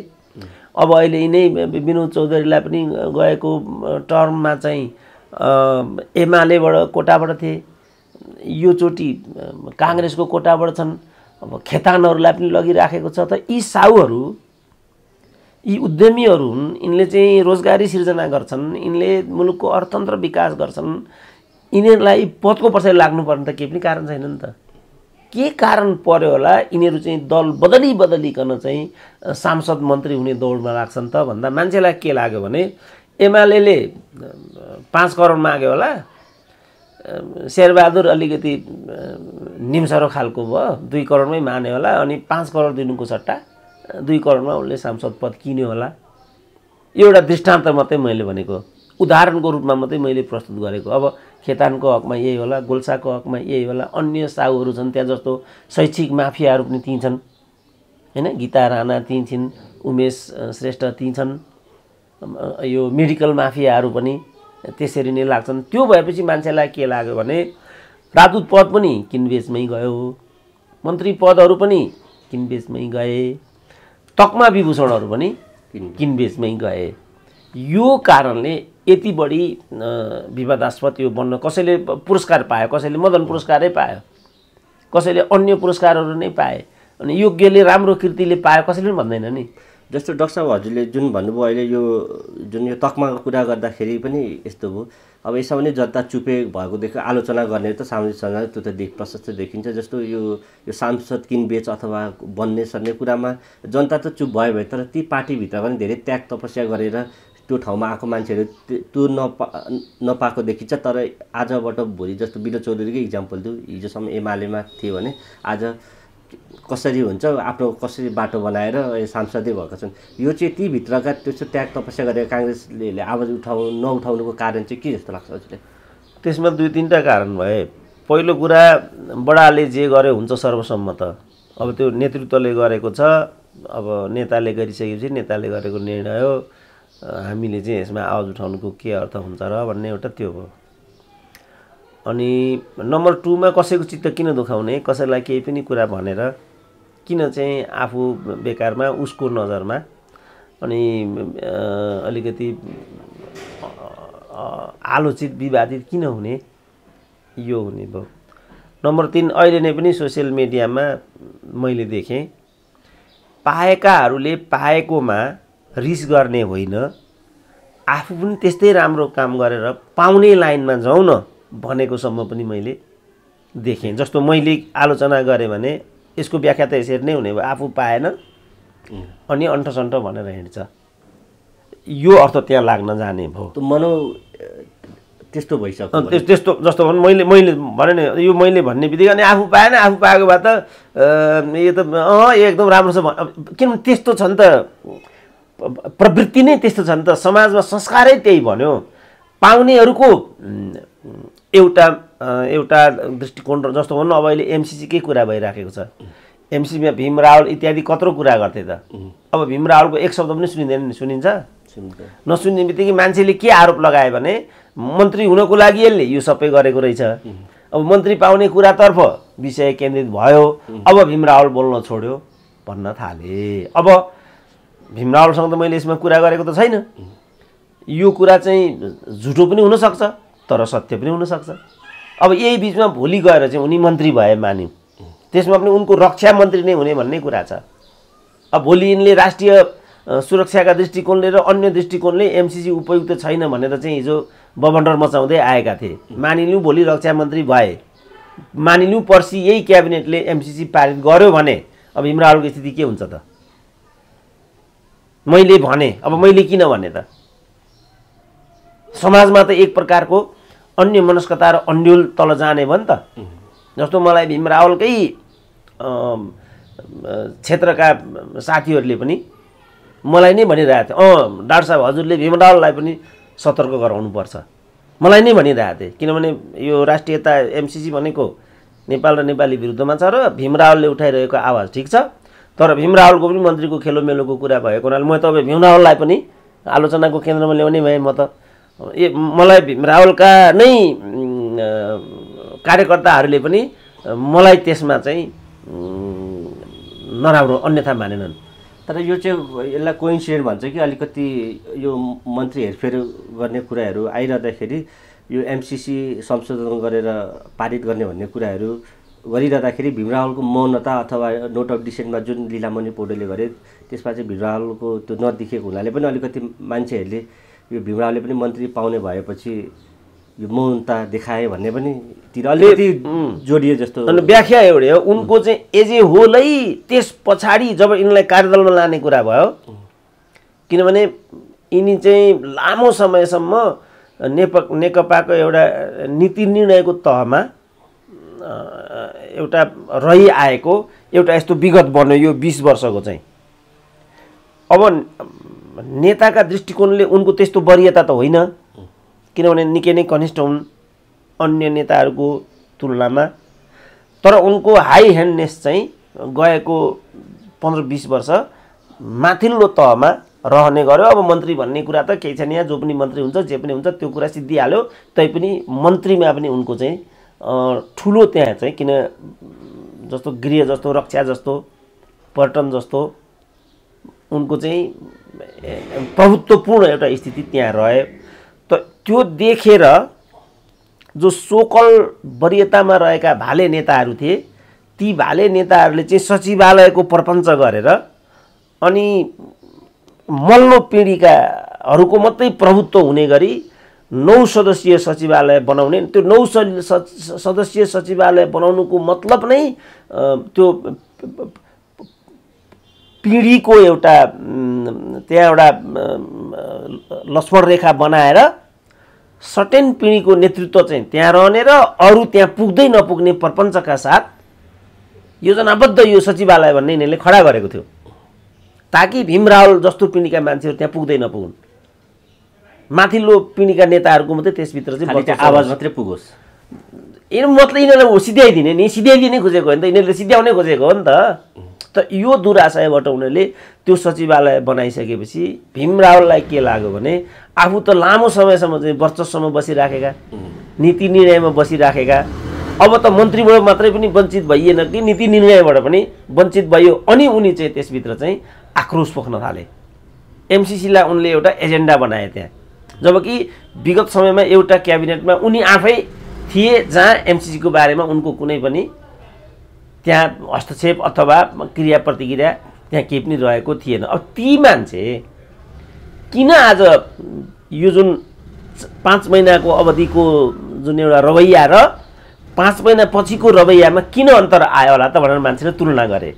अब अहिले यिनै विनोद चौधरीलाई पनि गएको टर्ममा चाहिँ एमालेबाट कोटाबाट थिए यो चोटि काङ्ग्रेसको कोटाबाट छन्। अब खेतानहरूलाई पनि लगिराखेको छ। त यी साहुहरू यी उद्यमीहरू हुन् यिनले चाहिँ रोजगारी सिर्जना गर्छन् यिनले मुलुकको अर्थतन्त्र विकास गर्छन् यिनीहरूलाई पदको पछाडि लाग्नुपर्ने त केही पनि कारण छैन नि त। के कारण पर्यो होला यिनीहरू चाहिँ दल बदलिकन चाहिँ सांसद मन्त्री हुने दौडमा लाग्छन् त भन्दा मान्छेलाई के लाग्यो भने एमाले 5 करोड माग्यो होला शेरबहादुर अलिकति निम्सरो खालको भयो 2 करोडमै माने होला अनि 5 करोड दिनुको सट्टा 2 करोडमा उसले सांसद पद किन्यो होला। एउटा दृष्टान्त मात्रै मैले भनेको उदाहरणको रूपमा मात्रै मैले प्रस्तुत गरेको। अब खेतानको हकमा यही होला गोल्साको हकमा यही होला अन्य साहुहरू छन् त्यहाँ जस्तो शैक्षिक माफियाहरू पनि ती छन् हैन गीता राणा ती छिन् उमेश श्रेष्ठ ती छन् यो मेडिकल माफियाहरू पनि त्यसरी नै लाग्छन्। त्यो भएपछि मान्छेलाई के लाग्यो भने राजदूत पद पनि किनबेचमै गयो मन्त्री पदहरू पनि किनबेचमै गए तकमा विभूषणहरू पनि किनबेचमै गए। यो कारणले यति बढी विवादास्पद यो बन्न कसैले पुरस्कार पायो कसैले मदन पुरस्कारै पायो कसैले अन्य पुरस्कारहरू नै पाए अनि योग्यले राम्रो कृतिले पायो कसैले पनि भन्दैन नि। जस्तो डाक्टर साहब हजुरले जुन भन्नुभयो अहिले यो जुन यो तकमाको कुरा गर्दाखेरि पनि यस्तो भयो। अब यसमा पनि जनता चुपे भएको देखि आलोचना गर्ने त सामाजिक सञ्जाल त्यो त प्रशस्त देखिन्छ। जस्तो यो सांसद किनबेच अथवा बन्ने सर्ने कुरामा जनता त चुप भयो भए तर ती पार्टीभित्र पनि धेरै त्याग तपस्या गरेर त्यो ठाउँमा आएको मान्छेहरू त्यो नपाएको देखिन्छ। तर आजबाट भोलि जस्तो विनोद चौधरीकै इक्जाम्पल दिउँ हिजोसम्म एमालेमा थियो भने आज कसरी हुन्छ आफ्नो कसरी बाटो बनाएर सांसदै भएका छन्। यो चाहिँ ती भित्रका त्यस्तो त्याग तपस्या गरेर काङ्ग्रेसले आवाज नउठाउनुको कारण चाहिँ के जस्तो लाग्छ हजुरले? त्यसमा 2-3टा कारण भए। पहिलो कुरा बडाले जे गर्यो हुन्छ सर्वसम्मत। अब त्यो नेतृत्वले गरेको छ अब नेताले गरिसकेपछि नेताले गरेको निर्णय हो हामीले चाहिँ यसमा आवाज उठाउनुको के अर्थ हुन्छ र भन्ने एउटा त्यो हो। अनि नम्बर 2 मा कसैको चित्त किन दुखाउने कसैलाई केही पनि कुरा भनेर किन चाहिँ आफू बेकारमा उसको नजरमा अनि अलिकति आलोचित विवादित किन हुने, यो हुने भयो। नम्बर 3, अहिले नै पनि सोसियल मिडियामा मैले देखेँ पाएकाहरूले पाएकोमा रिस गर्ने होइन, आफू पनि त्यस्तै राम्रो काम गरेर पाउने लाइनमा जाउँ न भनेकोसम्म पनि मैले देखेँ। जस्तो मैले आलोचना गरेँ भने यसको व्याख्या त यसरी नै हुने भयो, आफू पाएन अनि अन्ठसन्ठ भनेर हिँड्छ, यो अर्थ त्यहाँ लाग्न जाने भयो। मनौ त्यस्तो भइसक्यो। त्यस्तो जस्तो मैले भने नि, यो मैले भन्ने बित्तिकै अनि आफू पाएन, आफू पाएको भए त यो त एकदम राम्रो छ, किनभने त्यस्तो छ नि त, प्रवृत्ति नै त्यस्तो छ नि त, समाजमा संस्कारै त्यही भन्यो। पाउनेहरूको एउटा दृष्टिकोण जस्तो भन्नु, अब अहिले एमसिसीकै कुरा भइराखेको छ, एमसिसीमा भीम रावल इत्यादि कत्रो कुरा गर्थे त, अब भीम रावलको एक शब्द पनि सुनिँदैन, सुनिन्छ? नसुन्ने बित्तिकै मान्छेले के आरोप लगायो भने मन्त्री हुनको लागि यसले यो सबै गरेको रहेछ। अब मन्त्री पाउने कुरातर्फ विषय केन्द्रित भयो, अब भीम रावल बोल्न छोड्यो भन्न थाले। अब भीम रावलसँग त मैले यसमा कुरा गरेको त छैन, यो कुरा चाहिँ झुटो पनि हुनसक्छ तर सत्य पनि हुनसक्छ। अब यही बिचमा भोलि गएर चाहिँ उनी मन्त्री भए मान्यौँ, त्यसमा पनि उनको रक्षा मन्त्री नै हुने भन्ने कुरा छ। अब भोलि यिनले राष्ट्रिय सुरक्षाका दृष्टिकोणले र अन्य दृष्टिकोणले एमसिसी उपयुक्त छैन भनेर चाहिँ हिजो बबन्डर मचाउँदै आएका थिए। मानिलिउँ भोलि रक्षा मन्त्री भए, मानिलिउँ पर्सि यही क्याबिनेटले एमसिसी पारित गर्यो भने अब भीम रावलको स्थिति के हुन्छ त? मैले भने, अब मैले किन भने त समाजमा त एक प्रकारको अन्य मनस्कता र अन्यल तल जाने भयो नि त। जस्तो मलाई भीम रावलकै क्षेत्रका साथीहरूले पनि मलाई नै भनिरहेको थियो, डाक्टर साहब हजुरले भीम रावललाई पनि सतर्क गराउनुपर्छ, मलाई नै भनिरहेको थिए। किनभने यो राष्ट्रियता एमसिसी भनेको नेपाल र नेपाली विरुद्धमा छ र भीम रावलले उठाइरहेको आवाज ठिक छ, तर भीम रावलको पनि मन्त्रीको खेलोमेलोको कुरा भएको हुनाले म तपाईँ भीम रावललाई पनि आलोचनाको केन्द्रमा ल्याउने भएँ। म त मलाई भीम रावलका नै कार्यकर्ताहरूले पनि मलाई त्यसमा चाहिँ नराम्रो अन्यथा मानेनन्। तर यो चाहिँ यसलाई कोइन्सिडेन्ट भन्छ कि अलिकति यो मन्त्री हेरफेर गर्ने कुराहरू आइरहँदाखेरि यो एमसिसी संशोधन गरेर पारित गर्ने भन्ने कुराहरू गरिरहँदाखेरि भीम रावलको मौनता अथवा नोट अफ डिसेन्टमा जुन लीलामणि पौडेलले गरे त्यसमा चाहिँ भीम रावलको त्यो नदेखिएको हुनाले पनि अलिकति मान्छेहरूले यो भीम रावलले पनि मन्त्री पाउने भएपछि यो मौनता देखाए भन्ने पनि तिर अलिकति जोडिए जस्तो। अनि व्याख्या एउटै हो, उनको चाहिँ एजे होलै त्यस पछाडि जब यिनलाई कार्यदलमा लाने कुरा भयो, किनभने यिनी चाहिँ लामो समयसम्म नेकपाको एउटा नीति निर्णयको तहमा एउटा रहिआएको एउटा यस्तो विगत बन्यो यो 20 वर्षको चाहिँ। अब नेताका दृष्टिकोणले उनको त्यस्तो वरियता त होइन, किनभने निकै नै कनिष्ठ हुन् अन्य नेताहरूको तुलनामा, तर उनको हाई ह्यान्डनेस चाहिँ गएको 15-20 वर्ष माथिल्लो तहमा रहने गर्यो। अब मन्त्री भन्ने कुरा त केही छैन, यहाँ जो पनि मन्त्री हुन्छ जे पनि हुन्छ त्यो कुरा सिद्धिहाल्यो, तैपनि मन्त्रीमा पनि उनको चाहिँ ठुलो त्यहाँ चाहिँ किन जस्तो गृह जस्तो रक्षा जस्तो पर्यटन जस्तो उनको चाहिँ प्रभुत्वपूर्ण एउटा स्थिति त्यहाँ रह्यो। त त्यो देखेर जो सोकल वरियतामा रहेका भाले नेताहरू थिए, ती भाले नेताहरूले चाहिँ सचिवालयको प्रपञ्च गरेर अनि मल्लो पिँढीकाहरूको मात्रै प्रभुत्व हुने गरी 9 सदस्यीय सचिवालय बनाउने। त्यो 9 सदस्यीय सचिवालय बनाउनुको मतलब नै त्यो पिँढीको एउटा त्यहाँ एउटा लक्ष्मण रेखा बनाएर सर्टेन पिँढीको नेतृत्व चाहिँ त्यहाँ रहने र अरू त्यहाँ पुग्दै नपुग्ने प्रपञ्चका साथ योजनाबद्ध यो सचिवालय भन्ने यिनीहरूले खडा गरेको थियो, ताकि भीम रावल जस्तो पिँढीका मान्छेहरू त्यहाँ पुग्दै नपुगुन्, माथिल्लो पिँढीका नेताहरूको मात्रै त्यसभित्र चाहिँ आवाज मात्रै पुगोस्। मतलब यिनीहरूलाई सिध्याइदिने नि, सिध्याइदिनै खोजेको हो नि त, यिनीहरूले सिध्याउनै खोजेको हो नि त। त यो दुराशयबाट उनीहरूले त्यो सचिवालय बनाइसकेपछि भीम रावललाई के लाग्यो भने आफू त लामो समयसम्म चाहिँ वर्चस्वमा बसिराखेका, नीति निर्णयमा बसिराखेका, अब त मन्त्रीबाट मात्रै पनि वञ्चित भइएन कि नीति निर्णयबाट पनि वञ्चित भयो। अनि उनी चाहिँ त्यसभित्र चाहिँ आक्रोश पोख्न थाले। एमसिसीलाई उनले एउटा एजेन्डा बनाए त्यहाँ, जबकि विगत समयमा एउटा क्याबिनेटमा उनी आफै थिए जहाँ एमसिसीको बारेमा उनको कुनै पनि त्यहाँ हस्तक्षेप अथवा क्रिया प्रतिक्रिया त्यहाँ केही पनि रहेको थिएन। अब ती मान्छे किन आज यो जुन 5 महिनाको अवधिको जुन एउटा रवैया र 5 महिना पछिको रवैयामा किन अन्तर आयो होला त भनेर मान्छेले तुलना गरे।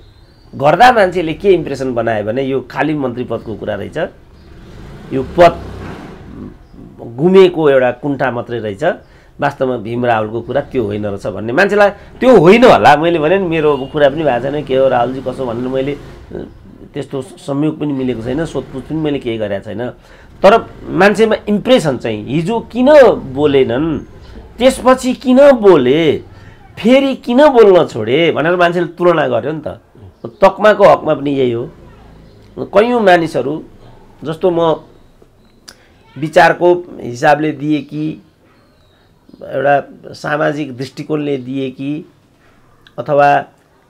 गर्दा मान्छेले के इम्प्रेसन बनायो भने यो खाली मन्त्री पदको कुरा रहेछ, यो पद गुमेको एउटा कुण्ठा मात्रै रहेछ, वास्तवमा भीम रावलको कुरा त्यो होइन रहेछ भन्ने मान्छेलाई त्यो होइन होला। मैले भने नि मेरो कुरा पनि भएको छैन के हो राहुलजी कसो भनेर मैले त्यस्तो संयोग पनि मिलेको छैन, सोधपुछ पनि मैले केही गरेको छैन। तर मान्छेमा इम्प्रेसन चाहिँ हिजो किन बोलेनन्, त्यसपछि किन बोले, फेरि किन बोल्न छोडे भनेर मान्छेले तुलना गर्यो नि त। तकमाको हकमा पनि यही हो। कयौँ मानिसहरू जस्तो म विचारको हिसाबले दिए कि एउटा सामाजिक दृष्टिकोणले दिए कि अथवा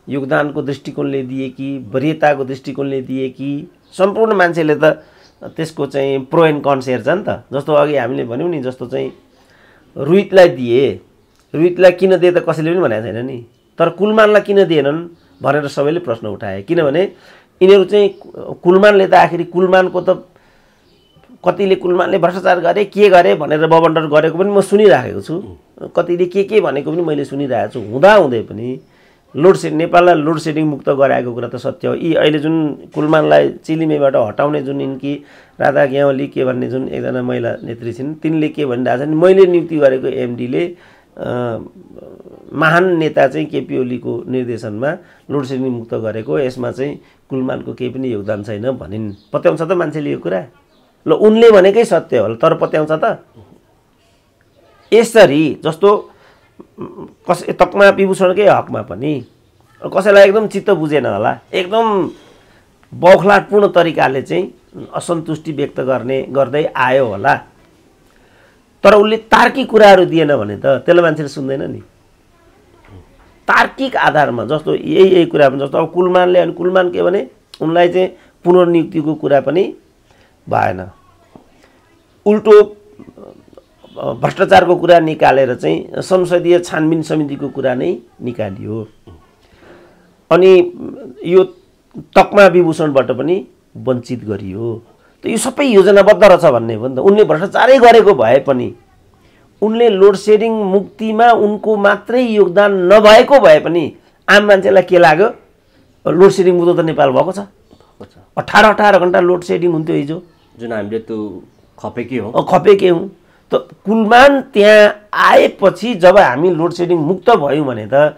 योगदानको दृष्टिकोणले दिए कि वरीयताको दृष्टिकोणले दिए कि सम्पूर्ण मान्छेले त त्यसको चाहिँ प्रो एन्ड कन्स हेर्छ नि त। जस्तो अघि हामीले भन्यौँ नि, जस्तो चाहिँ रोहितलाई दिए, रोहितलाई किन दिए त कसैले पनि भनेको छैन नि, तर कुलमानलाई किन दिएनन् भनेर सबैले प्रश्न उठाए। किनभने यिनीहरू चाहिँ कुलमानले त आखिरी कुलमानको त कतिले कुलमानले भ्रष्टाचार गरे के गरे भनेर बबन्डर गरेको पनि म सुनिराखेको छु, कतिले के भनेको पनि मैले सुनिरहेको छु। हुँदाहुँदै पनि नेपाललाई लोड सेडिङ मुक्त गराएको कुरा त सत्य हो। यी अहिले जुन कुलमानलाई चिलिमेबाट हटाउने जुन यिनकी राधा ग्यावली के भन्ने जुन एकजना महिला नेत्री छिन्, तिनले के भनिरहेको छन्, मैले नियुक्ति गरेको एमडीले महान नेता चाहिँ केपी ओलीको निर्देशनमा लोड सेडिङ मुक्त गरेको, यसमा चाहिँ कुलमानको केही पनि योगदान छैन भनिन्। पत्याउँछ त मान्छेले यो कुरा? ल उनले भनेकै सत्य होला, तर पत्याउँछ त? यसरी जस्तो तकमा विभूषणकै हकमा पनि कसैलाई एकदम चित्त बुझेन होला, एकदम बौखलाटपूर्ण तरिकाले चाहिँ असन्तुष्टि व्यक्त गर्दै आयो होला, तर उसले तार्किक कुराहरू दिएन भने त त्यसलाई मान्छेले सुन्दैन नि। तार्किक आधारमा जस्तो यही कुरामा जस्तो अब कुलमानले, अनि कुलमान के भने उनलाई चाहिँ पुनर्नियुक्तिको कुरा पनि भएन, उल्टो भ्रष्टाचारको कुरा निकालेर चाहिँ संसदीय छानबिन समितिको कुरा नै निकालियो। अनि यो तकमा विभूषणबाट पनि वञ्चित गरियो। त यो सबै योजनाबद्ध रहेछ भन्ने हो नि त। उनले भ्रष्टाचारै गरेको भए पनि, उनले लोड सेडिङ मुक्तिमा उनको मात्रै योगदान नभएको भए पनि आम मान्छेलाई के लाग्यो, लोड सेडिङ मुक्त त नेपाल भएको छ, 18 घन्टा लोड सेडिङ हुन्थ्यो हिजो, जुन हामीले त्यो खपेकै हौँ। त कुलमान त्यहाँ आएपछि जब हामी लोड सेडिङ मुक्त भयौँ भने त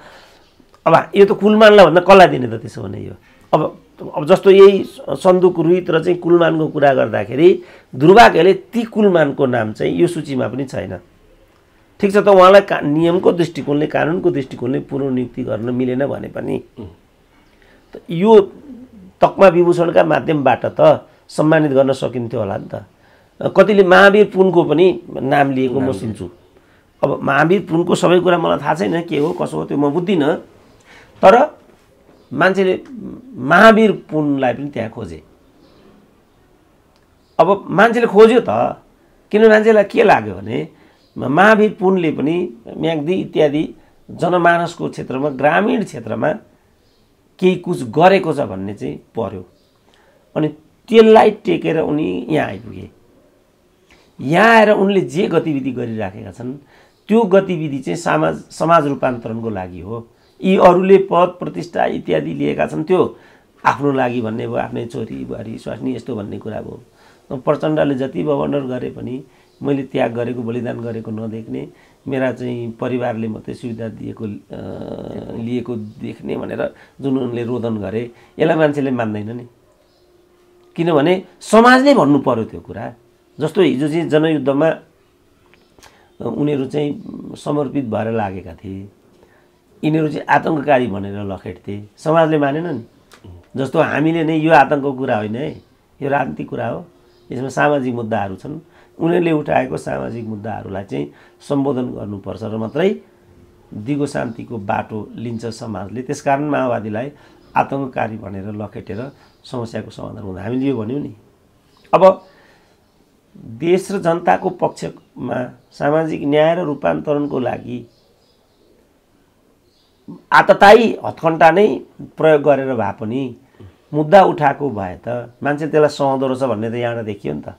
अब यो त कुलमानलाई भन्दा कसलाई दिने त त्यसो भने? यो अब जस्तो यही सन्दुक रोहित र चाहिँ कुलमानको कुरा गर्दाखेरि दुर्भाग्यले ती कुलमानको नाम चाहिँ यो सूचीमा पनि छैन। ठिक छ त, उहाँलाई नियमको दृष्टिकोणले, कानुनको दृष्टिकोणले पुनर्नियुक्ति गर्न मिलेन भने पनि यो तकमा विभूषणका माध्यमबाट त सम्मानित गर्न सकिन्थ्यो होला नि त। कतिले महावीर पुनको पनि नाम लिएको म सुन्छु। अब महावीर पुनको सबै कुरा मलाई थाहा छैन के हो कसो हो त्यो म बुझ्दिनँ, तर मान्छेले महावीर पुनलाई पनि त्यहाँ खोजे। अब मान्छेले खोज्यो त, किन मान्छेलाई के लाग्यो भने महावीर पुनले पनि म्याग्दी इत्यादि जनमानसको क्षेत्रमा, ग्रामीण क्षेत्रमा केही कुछ गरेको छ भन्ने चाहिँ पर्यो। अनि त्यसलाई टेकेर उनी यहाँ आइपुगे। यहाँ आएर उनले जे गतिविधि गरिराखेका छन् त्यो गतिविधि चाहिँ समाज रूपान्तरणको लागि हो। यी अरूले पद प्रतिष्ठा इत्यादि लिएका छन् त्यो आफ्नो लागि भन्ने भयो, आफ्नै छोरी बुहारी स्वास्नी यस्तो भन्ने कुरा भयो। प्रचण्डले जति बवन्डर गरे पनि मैले त्याग गरेको, बलिदान गरेको नदेख्ने, मेरा चाहिँ परिवारले मात्रै सुविधा लिएको देख्ने भनेर जुन उनले रोदन गरे, यसलाई मान्छेले मान्दैन नि। किनभने समाजले भन्नु पर्यो त्यो कुरा। जस्तो हिजो चाहिँ जनयुद्धमा उनीहरू चाहिँ समर्पित भएर लागेका थिए, यिनीहरू चाहिँ आतङ्ककारी भनेर लखेट्थे, समाजले मानेन नि। जस्तो हामीले नै यो आतङ्कको कुरा होइन है, यो राजनीतिक कुरा हो, यसमा सामाजिक मुद्दाहरू छन्, उनीहरूले उठाएको सामाजिक मुद्दाहरूलाई चाहिँ सम्बोधन गर्नुपर्छ र मात्रै दिगो शान्तिको बाटो लिन्छ समाजले। त्यसकारण माओवादीलाई आतङ्ककारी भनेर लखेटेर समस्याको समाधान हुँदा हामीले यो भन्यौँ नि। अब देश र जनताको पक्षमा सामाजिक न्याय र रूपान्तरणको लागि आततायी हत्कण्डा नै प्रयोग गरेर भए पनि मुद्दा उठाएको भए त मान्छे त्यसलाई सहँदो रहेछ भन्ने त यहाँबाट देखियो नि त।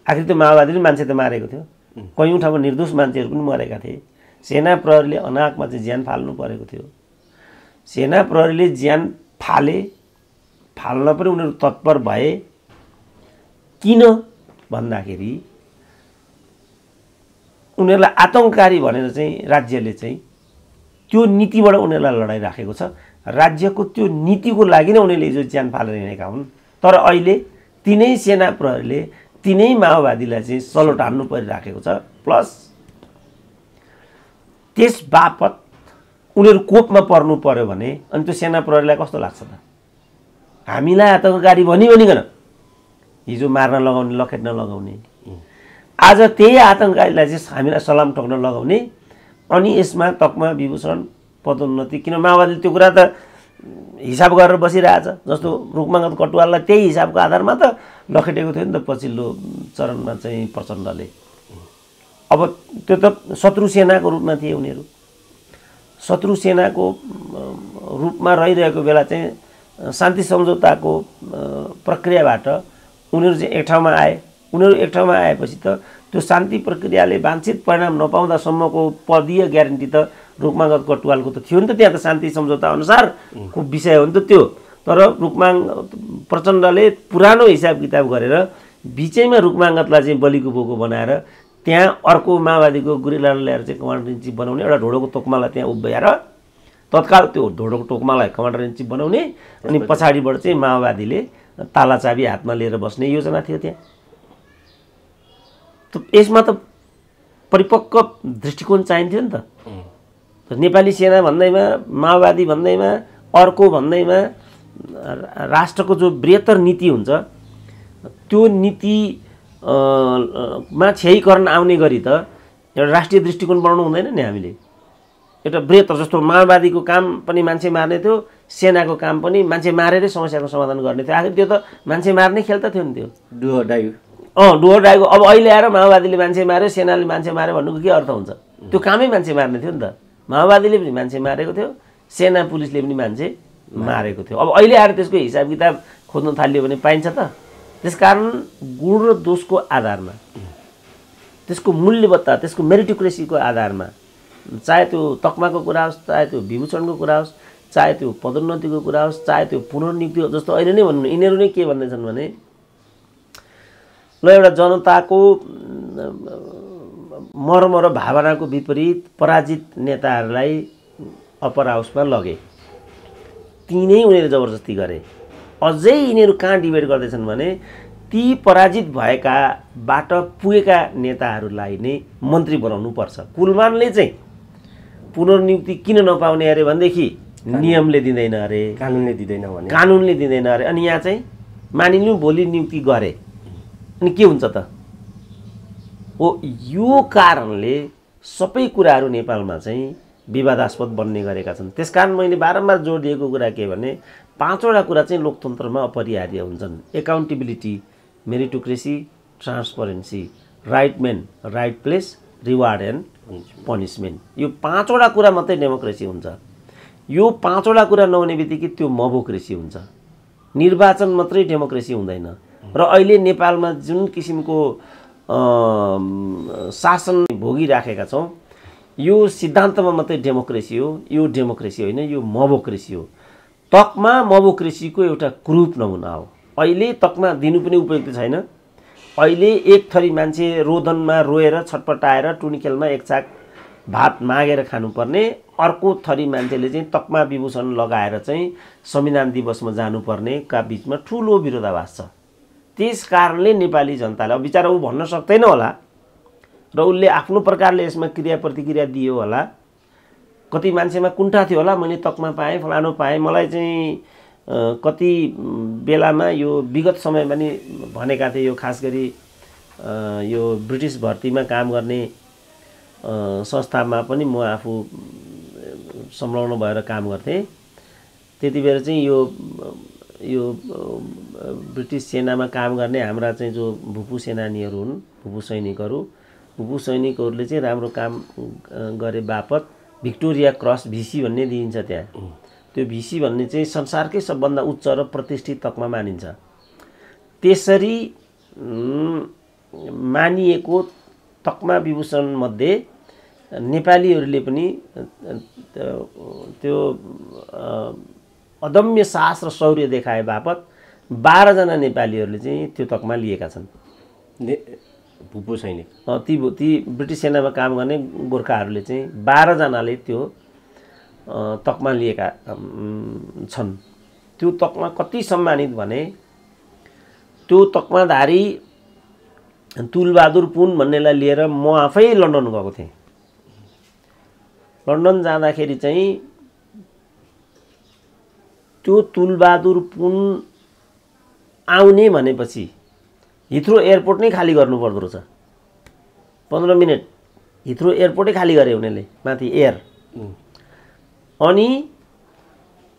आखिर त्यो माओवादीले मान्छे त मारेको थियो, कयौँ ठाउँमा निर्दोष मान्छेहरू पनि मरेका थिए। सेना प्रहरीले अनाकमा चाहिँ ज्यान फाल्नु परेको थियो। सेना प्रहरीले ज्यान फाल्न पनि उनीहरू तत्पर भए। किन भन्दाखेरि उनीहरूलाई आतङ्ककारी भनेर चाहिँ राज्यले चाहिँ त्यो नीतिबाट उनीहरूलाई लडाइराखेको छ। राज्यको त्यो नीतिको लागि नै उनीहरूले हिजो ज्यान फालेर हिँडेका हुन्। तर अहिले तिनै सेना प्रहरीले तिनै माओवादीलाई चाहिँ सलोट हान्नु परिराखेको छ। प्लस त्यस बापत उनीहरू कोपमा पर्नु पर्यो भने अनि त्यो सेना प्रहरीलाई कस्तो लाग्छ त? हामीलाई आतङ्ककारी भनिकन हिजो मार्न लगाउने, लखेट्न लगाउने, आज त्यही आतङ्ककारीलाई चाहिँ हामीलाई सलाम ठोक्न लगाउने। अनि यसमा तकमा विभूषण पदोन्नति, किन माओवादीले त्यो कुरा त हिसाब गरेर बसिरहेछ। जस्तो रुखमाङ्गत कटुवाललाई त्यही हिसाबको आधारमा त लखेटेको थियो नि त पछिल्लो चरणमा चाहिँ प्रचण्डले। अब त्यो त शत्रु सेनाको रूपमा थिए उनीहरू। शत्रु सेनाको रूपमा रहिरहेको बेला चाहिँ शान्ति सम्झौताको प्रक्रियाबाट उनीहरू चाहिँ एक ठाउँमा आए। उनीहरू एक ठाउँमा आएपछि त त्यो शान्ति प्रक्रियाले वाञ्छित परिणाम नपाउँदासम्मको पदीय ग्यारेन्टी त रुखमाङ्गत कटुवालको त थियो नि त। त्यहाँ त शान्ति सम्झौता अनुसारको विषय हो नि त त्यो। तर प्रचण्डले पुरानो हिसाब किताब गरेर बिचैमा रुखमाङ्गतलाई चाहिँ बलिको बोको बनाएर त्यहाँ अर्को माओवादीको गुरिल्लालाई ल्याएर चाहिँ कमान्डर इन चिफ बनाउने, एउटा ढोडोको तोक्मालाई त्यहाँ उभ्याएर तत्काल त्यो ढोडोको टोक्मालाई कमान्डर इन चिफ बनाउने, अनि पछाडिबाट चाहिँ माओवादीले ताला चाबी हातमा लिएर बस्ने योजना थियो त्यहाँ। यसमा त परिपक्व दृष्टिकोण चाहिन्थ्यो नि त। नेपाली सेना भन्दैमा, माओवादी भन्दैमा, अर्को भन्दैमा राष्ट्रको जो बृहत्तर नीति हुन्छ त्यो नीति मा क्षयीकरण आउने गरी त एउटा राष्ट्रिय दृष्टिकोण बनाउनु हुँदैन नि हामीले। एउटा बृहत्तर जस्तो माओवादीको काम पनि मान्छे मार्ने थियो, सेनाको काम पनि मान्छे मारेरै समस्याको समाधान गर्ने थियो। आखिर त्यो त मान्छे मार्ने खेल त थियो नि त्यो, डुवर डाइभ। डुवर डाइभको। अब अहिले आएर माओवादीले मान्छे मार्यो, सेनाले मान्छे मार्यो भन्नुको के अर्थ हुन्छ? त्यो कामै मान्छे मार्ने थियो नि त। माओवादीले पनि मान्छे मारेको थियो, सेना पुलिसले पनि मान्छे मारेको थियो। अब अहिले आएर त्यसको हिसाब किताब खोज्न थालियो भने पाइन्छ त? त्यसकारण गुण र दोषको आधारमा, त्यसको मूल्यवत्ता, त्यसको मेरिटोक्रेसीको आधारमा, चाहे त्यो तकमाको कुरा होस्, चाहे त्यो विभूषणको कुरा होस्, चाहे त्यो पदोन्नतिको कुरा होस्, चाहे त्यो पुनर्नियुक्ति होस्, जस्तो अहिले नै भन्नु यिनीहरू नै के भन्दैछन् भने ल एउटा जनताको मर्म र भावनाको विपरीत पराजित नेताहरूलाई अप्पर हाउसमा लगे, तिनै उनीहरू जबरजस्ती गरे। अझै यिनीहरू कहाँ डिबेट गर्दैछन् भने ती पराजित भएकाबाट पुगेका नेताहरूलाई नै मन्त्री बनाउनु पर्छ। कुलमानले चाहिँ पुनर्नियुक्ति किन नपाउने अरे भनेदेखि नियमले दिँदैन अरे, कानुनले दिँदैन भने, कानुनले दिँदैन अरे। अनि यहाँ चाहिँ मानिलिउँ भोलि नियुक्ति गरे अनि के हुन्छ त? हो, यो कारणले सबै कुराहरू नेपालमा चाहिँ विवादास्पद बन्ने गरेका छन्। त्यसकारण मैले बारम्बार जोड दिएको कुरा के भने 5वटा कुरा चाहिँ लोकतन्त्रमा अपरिहार्य हुन्छन्। Accountability, meritocracy, transparency, right man, right place, reward and punishment. यो 5वटा कुरा मात्रै डेमोक्रेसी हुन्छ। यो 5वटा कुरा नहुने बित्तिकै त्यो मोबोक्रेसी हुन्छ। निर्वाचन मात्रै डेमोक्रेसी हुँदैन। र अहिले नेपालमा जुन किसिमको शासन भोगिराखेका छौँ, यो सिद्धान्तमा मात्रै डेमोक्रेसी हो, यो डेमोक्रेसी होइन, यो मोबोक्रेसी हो। तकमा मोबोक्रेसीको एउटा क्रूप नमुना हो। अहिले तकमा दिनु पनि उपयुक्त छैन। अहिले एक थरी मान्छे रोदनमा रोएर छटपटाएर टुनीखेलमा एक छाक भात मागेर खानुपर्ने, अर्को थरी मान्छेले चाहिँ तकमा विभूषण लगाएर चाहिँ संविधान दिवसमा जानुपर्ने का बिचमा ठुलो विरोधाभास छ। त्यस कारणले नेपाली जनताले, अब बिचारा ऊ भन्न सक्दैन होला र उसले आफ्नो प्रकारले यसमा क्रिया प्रतिक्रिया दियो होला। कति मान्छेमा कुण्ठा थियो होला, मैले तकमा पाएँ, फलानो पाएँ। मलाई चाहिँ कति बेलामा यो विगत समयमा नि भनेका थिए, यो खास गरी यो ब्रिटिस भर्तीमा काम गर्ने संस्थामा पनि म आफू संलग्न भएर काम गर्थेँ। त्यति बेला चाहिँ यो ब्रिटिस सेनामा काम गर्ने हाम्रा चाहिँ जो भूपू सेनानीहरू हुन्, भूपू सैनिकहरूले चाहिँ राम्रो काम गरे बापत भिक्टोरिया क्रस भिसी भन्ने दिइन्छ त्यहाँ। त्यो भिसी भन्ने चाहिँ संसारकै सबभन्दा उच्च र प्रतिष्ठित तकमा मानिन्छ। त्यसरी मानिएको तकमा विभूषण मध्ये नेपालीहरूले पनि त्यो अदम्य साहस र शौर्य देखाए बापत 12 जना नेपालीहरूले चाहिँ त्यो तकमा लिएका छन्। भूपू सैनिक ती ब्रिटिस सेनामा काम गर्ने गोर्खाहरूले चाहिँ 12 जनाले त्यो तकमा लिएका छन्। त्यो तकमा कति सम्मानित भने त्यो तकमाधारी तुलबहादुर पुन भन्नेलाई लिएर म आफै लन्डन गएको थिएँ। लन्डन जाँदाखेरि चाहिँ त्यो तुलबहादुर पुन आउने भनेपछि हिथ्रो एयरपोर्ट नै खाली गर्नु पर्दो रहेछ। 15 मिनट हिथ्रो एयरपोर्टै खाली गरे उनीहरूले माथि एयर। अनि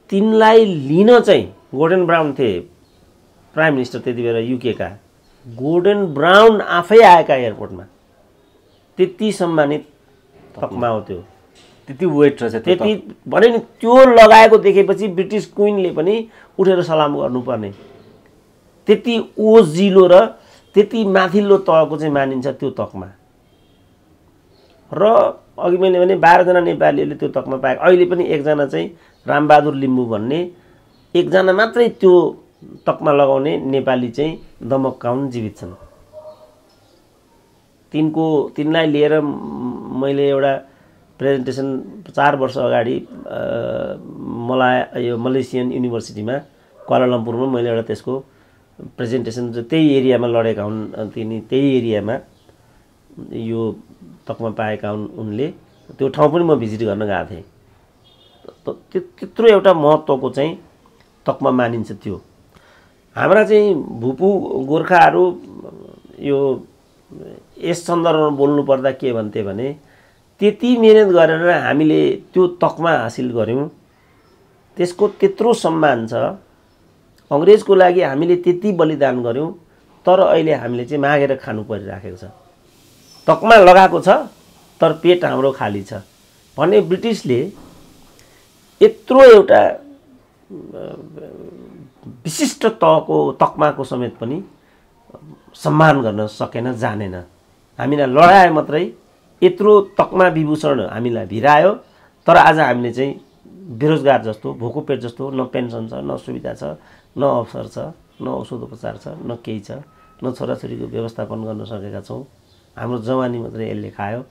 तिनलाई लिन चाहिँ गोर्डन ब्राउन थिए प्राइम मिनिस्टर त्यति बेला युके का। गोर्डन ब्राउन आफै आएका एयरपोर्टमा। त्यति सम्मानित तकमा हो त्यो। त्यति वेट रहेछ। त्यति भने नि त्यो लगाएको देखेपछि ब्रिटिस क्वीनले पनि उठेर सलाम गर्नुपर्ने। त्यति ओजिलो र त्यति माथिल्लो तहको चाहिँ मानिन्छ त्यो तकमा। र अघि मैले भने 12 जना नेपालीहरूले त्यो तकमा पाए। अहिले पनि एकजना चाहिँ रामबहादुर लिम्बू भन्ने एकजना मात्रै त्यो तकमा लगाउने नेपाली चाहिँ दमककाउन जीवित छन्। तिनलाई लिएर मैले एउटा प्रेजेन्टेसन 4 वर्ष अगाडि यो मलेसियन युनिभर्सिटीमा क्वालालम्पुरमा मैले एउटा त्यसको प्रेजेन्टेसन त्यही एरियामा लडेका हुन्। त्यही एरियामा यो तकमा पाएका हुन् उनले। त्यो ठाउँ पनि म भिजिट गर्न गएको थिएँ। त्यत्रो एउटा महत्त्वको चाहिँ तकमा मानिन्छ त्यो। हाम्रा चाहिँ भूपू गोर्खाहरू यो यस सन्दर्भमा बोल्नु पर्दा के भन्थे भने त्यति मेहनत गरेर हामीले त्यो तकमा हासिल गर्यौं। त्यसको त्यत्रो सम्मान छ। अंग्रेजको लागि हामीले त्यति बलिदान गर्यौं तर अहिले हामीले चाहिँ मागेर खानु परिराखेको छ। तकमा लगाएको छ तर पेट हाम्रो खाली छ भने ब्रिटिसले यत्रो एउटा विशिष्ट तहको तकमाको समेत पनि सम्मान गर्न सकेन, जानेन। हामीलाई लडाए मात्रै यत्रो तकमा विभूषण हामीलाई भिरायो तर आज हामीले चाहिँ बेरोजगार जस्तो, भोको पेट जस्तो, न पेन्सन छ, न सुविधा छ, न अवसर छ, न औषध उपचार छ, न केही छ, न छोराछोरीको व्यवस्थापन गर्न सकेका छौँ। हाम्रो जवानी मात्रै यसले खायो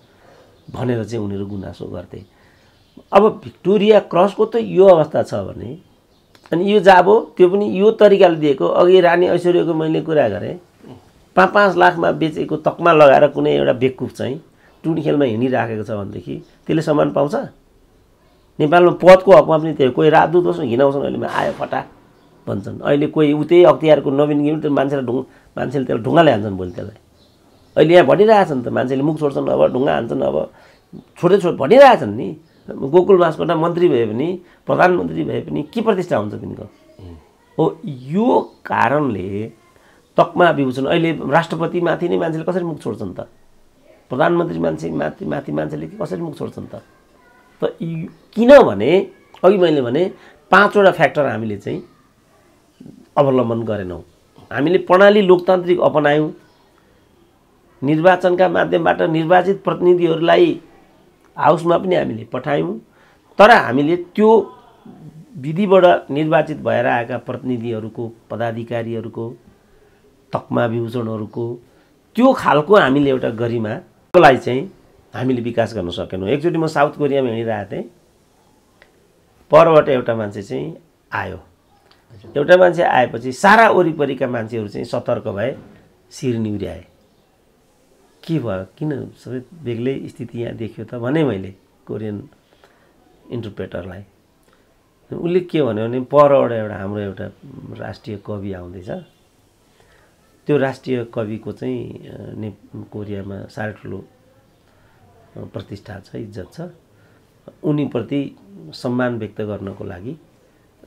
भनेर चाहिँ उनीहरू गुनासो गर्थे। अब भिक्टोरिया क्रसको त यो अवस्था छ भने अनि यो जाबो त्यो पनि यो तरिकाले दिएको। अघि रानी ऐश्वर्यको मैले कुरा गरेँ 5-5 लाखमा बेचेको तकमा लगाएर कुनै एउटा बेकुफ चाहिँ टुँडी खेलमा हिँडिराखेको छ भनेदेखि त्यसले सम्मान पाउँछ? नेपालमा पदको हकमा पनि त्यो कोही राजदूत होस् हिँडाउँछन्, अहिले आयो फटा भन्छन्। अहिले कोही उतै अख्तियारको नवीन गिम त्यो मान्छेले त्यसलाई ढुङ्गाले हान्छन्। भोलि त्यसलाई अहिले यहाँ भनिरहेछन् त मान्छेले मुख छोड्छन्, अब ढुङ्गा हान्छन्, अब छोड्दै भनिरहेछन् नि। गोकुल बासकोटा मन्त्री भए पनि प्रधानमन्त्री भए पनि के प्रतिष्ठा हुन्छ तिनको? हो यो कारणले तकमा विभूषण अहिले राष्ट्रपति माथि नै मान्छेले कसरी मुख छोड्छन् त? प्रधानमन्त्री माथि मान्छेले कसरी मुख छोड्छन् त? किनभने अघि मैले भने 5 वटा फ्याक्टर हामीले चाहिँ अवलम्बन गरेनौँ। हामीले प्रणाली लोकतान्त्रिक अपनायौँ। निर्वाचनका माध्यमबाट निर्वाचित प्रतिनिधिहरूलाई हाउसमा पनि हामीले पठायौँ तर हामीले त्यो विधिबाट निर्वाचित भएर आएका प्रतिनिधिहरूको, पदाधिकारीहरूको, तकमा विभूषणहरूको त्यो खालको हामीले एउटा गरिमालाई चाहिँ हामीले विकास गर्न सकेनौँ। एकचोटि म साउथ कोरियामा हिँडिरहेको थिएँ। परबाट एउटा मान्छे चाहिँ आयो। एउटा मान्छे आएपछि सारा वरिपरिका मान्छेहरू चाहिँ सतर्क भए, शिर निहुर्याए। के भयो, किन सबै बेग्लै स्थिति यहाँ देखियो त भने मैले कोरियन इन्टरप्रेटरलाई। उसले के भन्यो भने परबाट हाम्रो एउटा राष्ट्रिय कवि आउँदैछ। त्यो राष्ट्रिय कविको चाहिँ कोरियामा साह्रै ठुलो प्रतिष्ठा छ, इज्जत छ। उनीप्रति सम्मान व्यक्त गर्नको लागि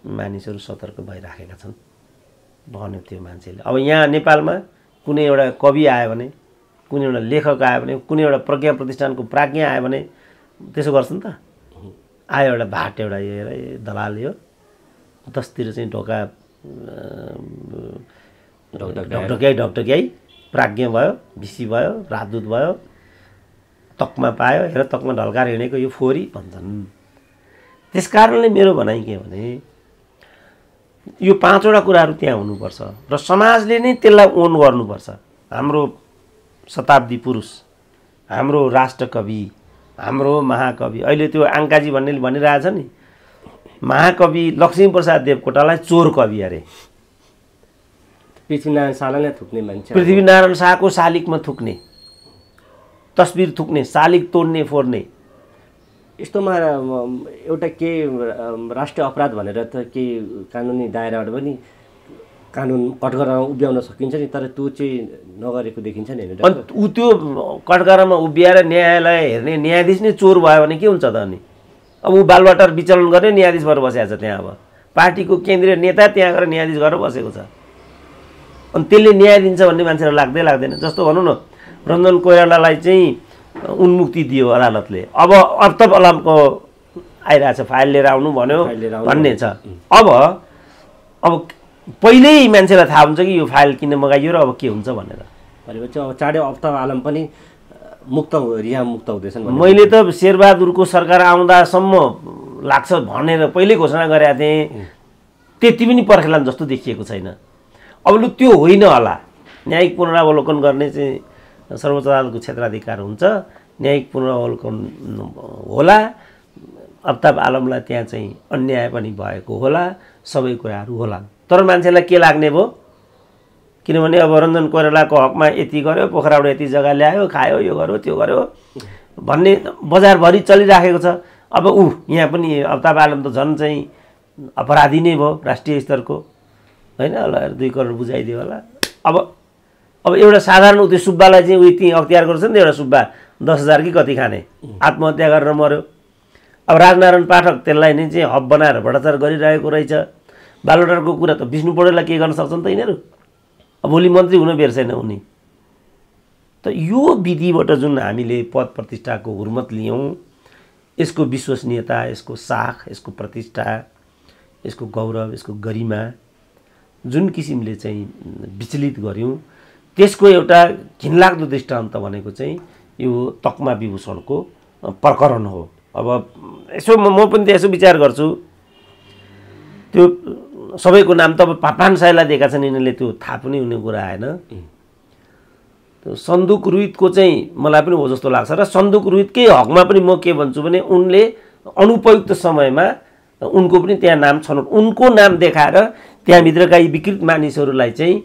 मानिसहरू सतर्क भइराखेका छन्। भन्यो त्यो मान्छेले। अब यहाँ नेपालमा कुनै एउटा कवि आयो भने, कुनै एउटा लेखक आयो भने, कुनै एउटा प्रज्ञा प्रतिष्ठानको प्राज्ञ आयो भने त्यसो गर्छन् त। आयो एउटा भाट एउटा यो दलाल यो 10तिर चाहिँ ढोका ढकढक्याई प्राज्ञ भयो, भिसी भयो, राजदूत भयो, तकमा पायो, हेर तकमा ढल्काएर हिँडेको यो फोरी भन्छन्। त्यस कारणले मेरो भनाइ के भने यो 5वटा कुराहरू त्यहाँ हुनुपर्छ र समाजले नै त्यसलाई ओन गर्नुपर्छ। हाम्रो शताब्दी पुरुष, हाम्रो राष्ट्रकवि, हाम्रो महाकवि, अहिले त्यो आङ्काजी भन्नेले भनिरहेछ नि, महाकवि लक्ष्मीप्रसाद देवकोटालाई चोर कवि अरे। पृथ्वीनारायण शाहलाई थुक्ने मान्छे, पृथ्वीनारायण शाहको शालिगमा थुक्ने, तस्बिर थुक्ने, शालिग तोड्ने फोड्ने। यस्तोमा एउटा के राष्ट्रिय अपराध भनेर त के कानुनी दायराबाट पनि कानुन कठघरामा उभ्याउन सकिन्छ नि, तर त्यो चाहिँ नगरेको देखिन्छ नि। अनि ऊ त्यो कठघरामा उभिएर न्यायालय हेर्ने न्यायाधीश नै चोर भयो भने के हुन्छ त? अनि अब ऊ बालबाटार विचलन गर्ने न्यायाधीश भएर बसेको छ त्यहाँ। अब पार्टीको केन्द्रीय नेता त्यहाँ गएर न्यायाधीश गरेर बसेको छ। अनि त्यसले न्याय दिन्छ भन्ने मान्छेलाई लाग्दैन। जस्तो भनौँ न, रञ्जन कोइरालालाई चाहिँ उन्मुक्ति दियो अदालतले, अब अफ्ताब आलमको आइरहेछ फाइल लिएर आउनु भन्यो भन्ने छ। अब पहिल्यै मान्छेलाई थाहा हुन्छ कि यो फाइल किन मगाइयो र अब के हुन्छ भनेर। भनेपछि अब चाँडै अफ्ताब आलम पनि रिहा मुक्त हुँदैछन्। मैले त शेरबहादुरको सरकार आउँदासम्म लाग्छ भनेर पहिल्यै घोषणा गरेका थिएँ, त्यति पनि पर्खेलान् जस्तो देखिएको छैन। अब लु त्यो होइन होला, न्यायिक पुनरावलोकन गर्ने चाहिँ सर्वोच्च अदालतको क्षेत्राधिकार हुन्छ, न्यायिक पुनरावलोकन होला, अफ्ताब आलमलाई त्यहाँ चाहिँ अन्याय पनि भएको होला, सबै कुराहरू होला। तर मान्छेलाई के लाग्ने भयो, किनभने अब रञ्जन कोइरालाको हकमा यति गर्यो, पोखराबाट यति जग्गा ल्यायो, खायो, यो गर्यो त्यो गर्यो भन्ने बजारभरि चलिराखेको छ। अब यहाँ पनि अफ्ताब आलम त झन् चाहिँ अपराधी नै भयो राष्ट्रिय स्तरको, होइन? ल 2 करोड बुझाइदियो होला। अब एउटा साधारण त्यो सुब्बालाई चाहिँ त्यहीँ अख्तियार गर्छ नि त, एउटा सुब्बा 10,000 कि कति खाने आत्महत्या गरेर मऱ्यो। अब राजनारायण पाठक त्यसलाई नै चाहिँ हब बनाएर भ्रष्टाचार गरिरहेको रहेछ। बालुटारको कुरा त विष्णु पौडेललाई के गर्न सक्छन् त यिनीहरू? अब भोलि मन्त्री हुन बेर छैन उनी। त यो विधिबाट जुन हामीले पद प्रतिष्ठाको हुर्मत लियौँ, यसको विश्वसनीयता, यसको साख, यसको प्रतिष्ठा, यसको गौरव, यसको गरिमा जुन किसिमले चाहिँ विचलित गऱ्यौँ, त्यसको एउटा घिनलाग्दो दृष्टान्त भनेको चाहिँ यो तकमा विभूषणको प्रकरण हो। अब यसो म पनि त यसो विचार गर्छु, त्यो सबैको नाम त अब पानसायलाई दिएका छन् यिनीहरूले, त्यो थाहा पनि हुने कुरा आएन। त्यो सन्दुक रुहितको चाहिँ मलाई पनि हो जस्तो लाग्छ। र सन्दुक रुहितकै हकमा पनि म के भन्छु भने उनले अनुपयुक्त समयमा उनको पनि त्यहाँ नाम छनौट, उनको नाम देखाएर त्यहाँभित्रका यी विकृत मानिसहरूलाई चाहिँ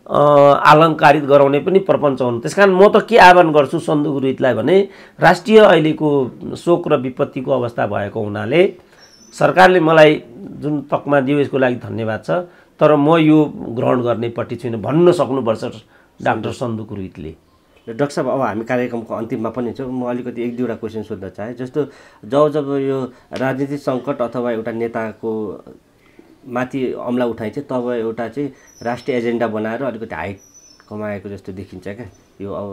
अलङ्कारित गराउने पनि प्रपञ्च हुन्। त्यस कारण म त के आह्वान गर्छु सन्दुक रुहितलाई भने, राष्ट्रिय अहिलेको शोक र विपत्तिको अवस्था भएको हुनाले सरकारले मलाई जुन तकमा दियो यसको लागि धन्यवाद छ, तर म यो ग्रहण गर्नेपट्टि छुइनँ भन्न सक्नुपर्छ डाक्टर सन्दुक रुहितले। डाक्टर साहब, अब हामी कार्यक्रमको अन्तिममा पनि छौँ। म अलिकति 1-2वटा क्वेसन सोध्न चाहेँ। जस्तो जब यो राजनीतिक सङ्कट अथवा एउटा नेताको माथि अमला उठाइन्छ, तब एउटा चाहिँ राष्ट्रिय एजेन्डा बनाएर अलिकति हाइट कमाएको जस्तो देखिन्छ क्या। यो अब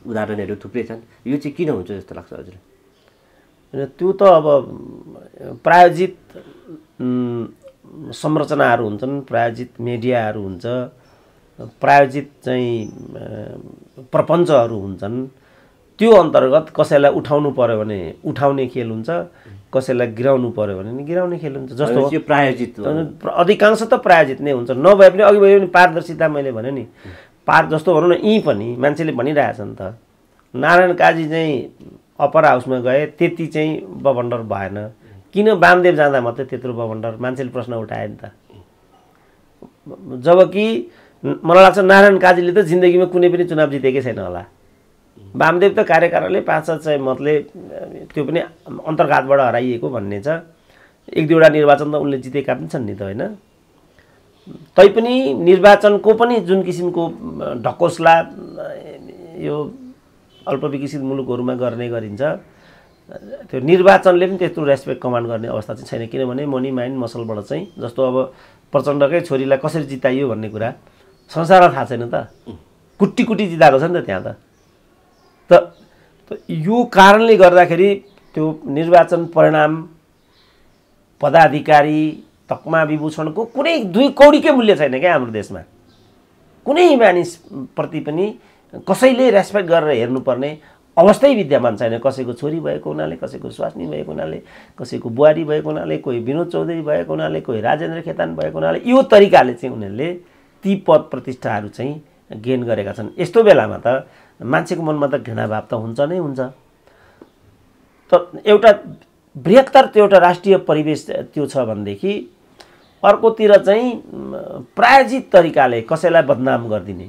उदाहरणहरू थुप्रै छन्। यो चाहिँ किन हुन्छ जस्तो लाग्छ हजुरलाई? त्यो त अब प्रायोजित संरचनाहरू हुन्छन्, प्रायोजित मिडियाहरू हुन्छ, प्रायोजित चाहिँ प्रपञ्चहरू हुन्छन्। त्यो अन्तर्गत कसैलाई उठाउनु पर्यो भने उठाउने खेल हुन्छ, कसैलाई गिराउनु पर्यो भने गिराउने खेल हुन्छ। जस्तो यो प्रायोजित अधिकांश त प्रायोजित नै हुन्छ, नभए पनि अघि भयो भने पारदर्शिता मैले भने नि, जस्तो भनौँ न, यहीँ पनि मान्छेले भनिरहेछन् त नारायण काजी चाहिँ अप्पर हाउसमा गए, त्यति चाहिँ बबन्डर भएन, किन वामदेव जाँदा मात्रै त्यत्रो बबन्डर? मान्छेले प्रश्न उठाए नि त। जबकि मलाई लाग्छ नारायण काजीले त जिन्दगीमा कुनै पनि चुनाव जितेकै छैन होला। वामदेव त कार्यकालले 5-6 मतले, त्यो पनि अन्तर्घातबाट हराइएको भन्ने छ। 1-2वटा निर्वाचन त उनले जितेका पनि छन् नि त, होइन? तैपनि निर्वाचनको पनि जुन किसिमको ढकोसला यो अल्पविकसित मुलुकहरूमा गर्ने गरिन्छ, त्यो निर्वाचनले पनि त्यत्रो रेस्पेक्ट कमान्ड गर्ने अवस्था चाहिँ छैन। किनभने मनी माइन्ड मसलबाट चाहिँ जस्तो अब प्रचण्डकै छोरीलाई कसरी जिताइयो भन्ने कुरा संसारलाई थाहा छैन त, कुट्टी कुट्टी जिताएको छ नि त त्यहाँ त यो कारणले गर्दाखेरि त्यो निर्वाचन परिणाम, पदाधिकारी, तकमा विभूषणको कुनै दुई कौडीकै मूल्य छैन क्या हाम्रो देशमा। कुनै मानिसप्रति पनि कसैले रेस्पेक्ट गरेर हेर्नुपर्ने अवस्थै विद्यमान छैन। कसैको छोरी भएको हुनाले, कसैको स्वास्नी भएको हुनाले, कसैको बुहारी भएको हुनाले, कोही विनोद चौधरी भएको हुनाले, कोही राजेन्द्र खेतान भएको हुनाले यो तरिकाले चाहिँ उनीहरूले ती पद प्रतिष्ठाहरू चाहिँ गेन गरेका छन्। यस्तो बेलामा त मान्छेको मनमा त घृणाभाव त हुन्छ नै हुन्छ। त एउटा बृहत्तर त्यो एउटा राष्ट्रिय परिवेश त्यो छ भनेदेखि अर्कोतिर चाहिँ प्रायोजित तरिकाले कसैलाई बदनाम गरिदिने,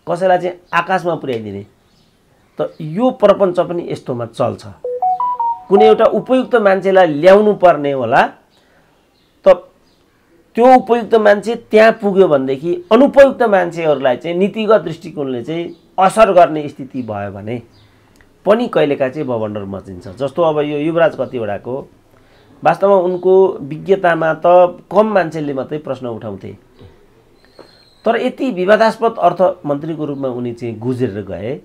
कसैलाई चाहिँ आकाशमा पुर्याइदिने, त यो प्रपञ्च पनि यस्तोमा चल्छ। कुनै एउटा उपयुक्त मान्छेलाई ल्याउनु पर्ने होला, त त्यो उपयुक्त मान्छे त्यहाँ पुग्यो भनेदेखि अनुपयुक्त मान्छेहरूलाई चाहिँ नीतिगत दृष्टिकोणले चाहिँ असर गर्ने स्थिति भयो भने पनि कहिलेका चाहिँ बबन्डर मचिन्छ। जस्तो अब यो युवराज कतिवटाको वास्तवमा उनको विज्ञतामा त कम मान्छेले मात्रै प्रश्न उठाउँथे, तर यति विवादास्पद अर्थमन्त्रीको रूपमा उनी चाहिँ गुज्रेर गए।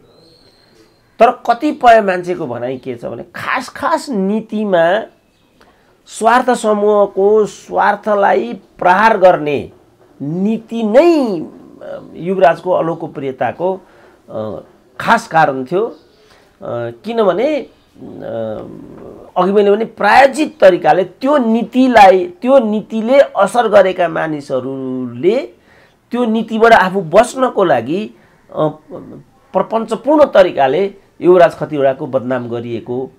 तर कतिपय मान्छेको भनाइ के छ भने खास खास नीतिमा स्वार्थ समूहको स्वार्थलाई प्रहार गर्ने नीति नै युवराजको अलोकप्रियताको खास कारण थियो। किनभने अघि मैले भने प्रायोजित तरिकाले त्यो नीतिले असर गरेका मानिसहरूले त्यो नीतिबाट आफू बच्नको लागि प्रपञ्चपूर्ण तरिकाले युवराज खतिवडाको बदनाम गरिएको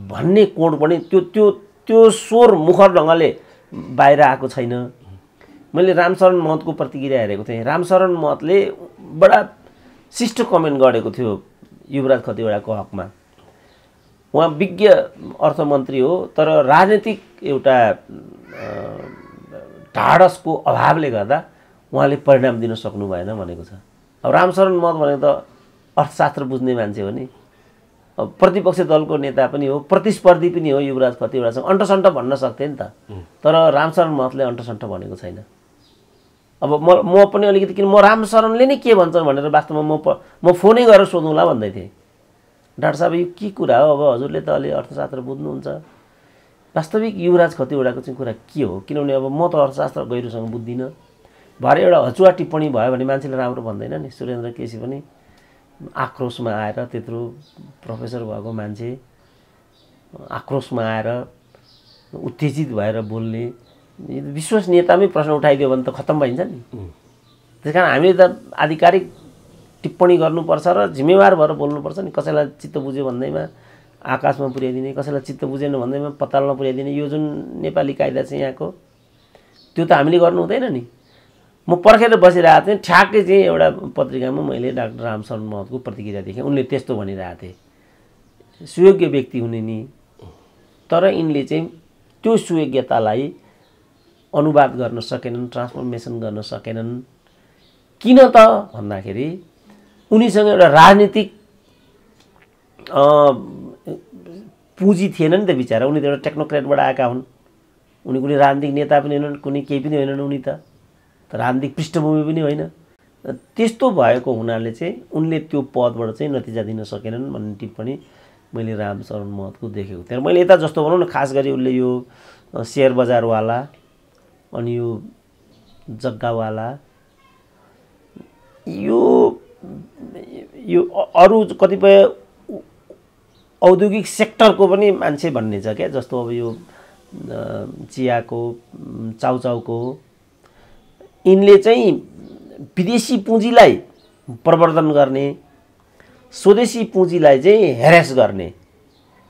भन्ने कोण पनि त्यो स्वर मुखर ढङ्गले बाहिर आएको छैन। मैले रामशरण महतको प्रतिक्रिया हेरेको थिएँ। रामशरण महतले बडा शिष्ट कमेन्ट गरेको थियो युवराज खतिवडाको हकमा। उहाँ विज्ञ अर्थमन्त्री हो, तर राजनीतिक एउटा ढाडसको अभावले गर्दा उहाँले परिणाम दिन सक्नु भएन भनेको छ। अब रामशरण महत भनेको त अर्थशास्त्र बुझ्ने मान्छे हो नि, अब प्रतिपक्ष दलको नेता पनि हो, प्रतिस्पर्धी पनि हो युवराज खतिवडासँग, अन्टसन्ट भन्न सक्थे नि त। तर रामशरण महतले अन्टसन्ट भनेको छैन। अब म पनि अलिकति किन म रामशरणले नै के भन्छन् भनेर वास्तवमा म फोनै गरेर सोधौँला भन्दै थिएँ। डाक्टर साहब यो के कुरा हो, अब हजुरले त अलि अर्थशास्त्र बुझ्नुहुन्छ, वास्तविक युवराज खतिवडाको चाहिँ कुरा के हो? किनभने अब म त अर्थशास्त्र गहिरोसँग बुझ्दिनँ, भरे एउटा हचुवा टिप्पणी भयो भने मान्छेले राम्रो भन्दैन नि। सुरेन्द्र केसी पनि आक्रोशमा आएर, त्यत्रो प्रोफेसर भएको मान्छे आक्रोशमा आएर उत्तेजित भएर बोल्ने, विश्वसनीयतामै प्रश्न उठाइदियो भने त खत्तम भइन्छ नि। त्यस कारण हामीले त आधिकारिक टिप्पणी गर्नुपर्छ र जिम्मेवार भएर बोल्नुपर्छ नि। कसैलाई चित्त बुझ्यो भन्दैमा आकाशमा पुर्याइदिने, कसैलाई चित्त बुझेन भन्दैमा पतालमा पुर्याइदिने, यो जुन नेपाली कायदा छ यहाँको, त्यो त हामीले गर्नु हुँदैन नि। म पर्खेर बसिरहेको थिएँ, ठ्याक्कै चाहिँ एउटा पत्रिकामा मैले डाक्टर रामशरण महतको प्रतिक्रिया देखेँ। उनले त्यस्तो भनिरहेको थिए, सुयोग्य व्यक्ति हुने नि, तर यिनले चाहिँ त्यो सुयोग्यतालाई अनुवाद गर्न सकेनन्, ट्रान्सफर्मेसन गर्न सकेनन्। किन त भन्दाखेरि उनीसँग एउटा राजनीतिक पुँजी थिएन नि त बिचरा। उनी त एउटा टेक्नोक्रेटबाट आएका हुन्, उनी कुनै राजनीतिक नेता पनि होइनन्, कुनै केही पनि होइनन्, उनी त राजनीतिक पृष्ठभूमि पनि होइन। त्यस्तो भएको हुनाले चाहिँ उनले त्यो पदबाट चाहिँ नतिजा दिन सकेनन् भन्ने टिप्पणी मैले रामशरण महतको देखेको थिएँ। मैले यता जस्तो भनौँ न, खास गरी उसले यो सेयर बजारवाला अनि यो जग्गावाला, यो अरू कतिपय औद्योगिक सेक्टरको पनि मान्छे भन्ने छ क्या। जस्तो अब यो चियाको, चाउचाउको, यिनले चाहिँ विदेशी पुँजीलाई प्रवर्धन गर्ने, स्वदेशी पुँजीलाई चाहिँ हेरेस गर्ने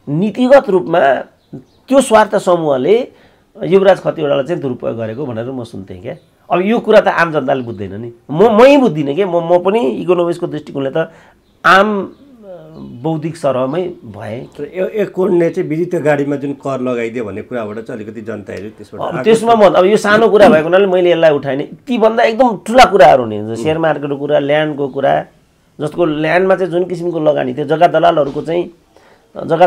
नीतिगत रूपमा त्यो स्वार्थ समूहले युवराज खतिवडालाई चाहिँ दुरुपयोग गरेको भनेर म सुन्थेँ क्या। अब यो कुरा त आम जनताले बुझ्दैन नि, मै बुझ्दिनँ कि म पनि इकोनोमिक्सको दृष्टिकोणले त आम बौद्धिक सरहमै भए। एक कोणले चाहिँ विद्युतीय गाडीमा जुन कर लगाइदियो भन्ने कुराबाट चाहिँ अलिकति जनताहरू त्यसमा म अब यो सानो कुरा भएको हुनाले मैले यसलाई उठाएँ। तीभन्दा एकदम ठुला कुराहरू हुने, सेयर मार्केटको कुरा, ल्यान्डको कुरा, जसको ल्यान्डमा चाहिँ जुन किसिमको लगानी थियो, जग्गा दलालहरूको चाहिँ जग्गा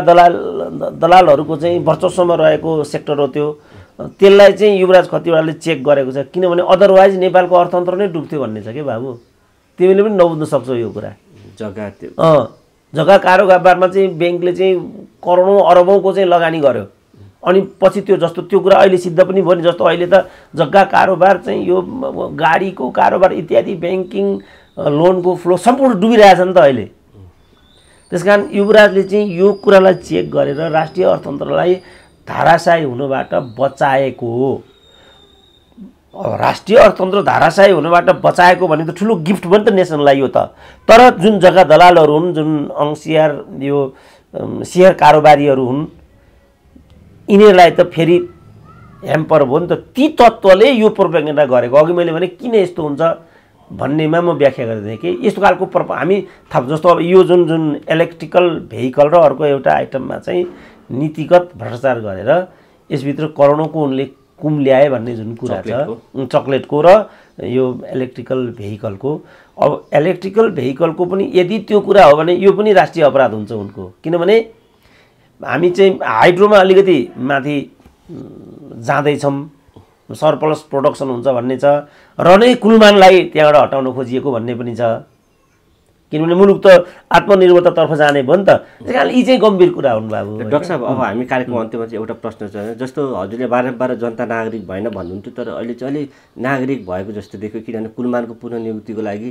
दलालहरूको चाहिँ वर्चस्वमा रहेको सेक्टर हो त्यो। त्यसलाई चाहिँ युवराज खतिवडाले चेक गरेको छ, किनभने अदरवाइज नेपालको अर्थतन्त्र नै डुब्थ्यो भन्ने छ क्या बाबु। तिमीले पनि नबुझ्न सक्छौ यो कुरा। जग्गा कारोबारमा चाहिँ ब्याङ्कले चाहिँ करोडौँ अरबौँको चाहिँ लगानी गर्यो, अनि पछि त्यो कुरा अहिले सिद्ध पनि भयो नि। जस्तो अहिले त जग्गा कारोबार चाहिँ यो गाडीको कारोबार इत्यादि ब्याङ्किङ लोनको फ्लो सम्पूर्ण डुबिरहेछ नि त अहिले। त्यसकारण युवराजले चाहिँ यो कुरालाई चेक गरेर राष्ट्रिय अर्थतन्त्रलाई धाराशायी हुनबाट बचाएको हो। राष्ट्रिय अर्थतन्त्र धाराशायी हुनबाट बचाएको भने त ठुलो गिफ्ट पनि त नेसनलाई यो त। तर जुन जग्गा दलालहरू हुन्, जुन अंशियार यो सेयर कारोबारीहरू हुन्, यिनीहरूलाई त फेरि ह्याम्पर भयो नि त। ती तत्त्वले यो प्रोपेगेन्डा गरेको। अघि मैले भने किन यस्तो हुन्छ भन्नेमा म व्याख्या गरिदिएँ कि यस्तो खालको हामी जस्तो अब यो जुन इलेक्ट्रिकल भेहिकल र अर्को एउटा आइटममा चाहिँ नीतिगत भ्रष्टाचार गरेर यसभित्र करोडौँको उनले कुम ल्याए भन्ने जुन कुरा छ चक्लेटको र यो इलेक्ट्रिकल भेहिकलको। अब इलेक्ट्रिकल भेहिकलको पनि यदि त्यो कुरा हो भने यो पनि राष्ट्रिय अपराध हुन्छ उनको। किनभने हामी चाहिँ हाइड्रोमा अलिकति माथि जाँदैछौँ, सरप्लस प्रोडक्सन हुन्छ भन्ने छ, र नै कुलमानलाई त्यहाँबाट हटाउन खोजिएको भन्ने पनि छ। किनभने मुलुक त आत्मनिर्भरतातर्फ जाने भयो नि त। त्यस कारण यी चाहिँ गम्भीर कुरा हुन् बाबु। डाक्टर साहब, अब हामी कार्यक्रम अन्त्यमा चाहिँ एउटा प्रश्न छ। जस्तो हजुरले बारम्बार जनता नागरिक भएन भन्नुहुन्थ्यो, तर अहिले चाहिँ अलि नागरिक भएको जस्तो देख्यो। किनभने कुलमानको पुनर्नियुक्तिको लागि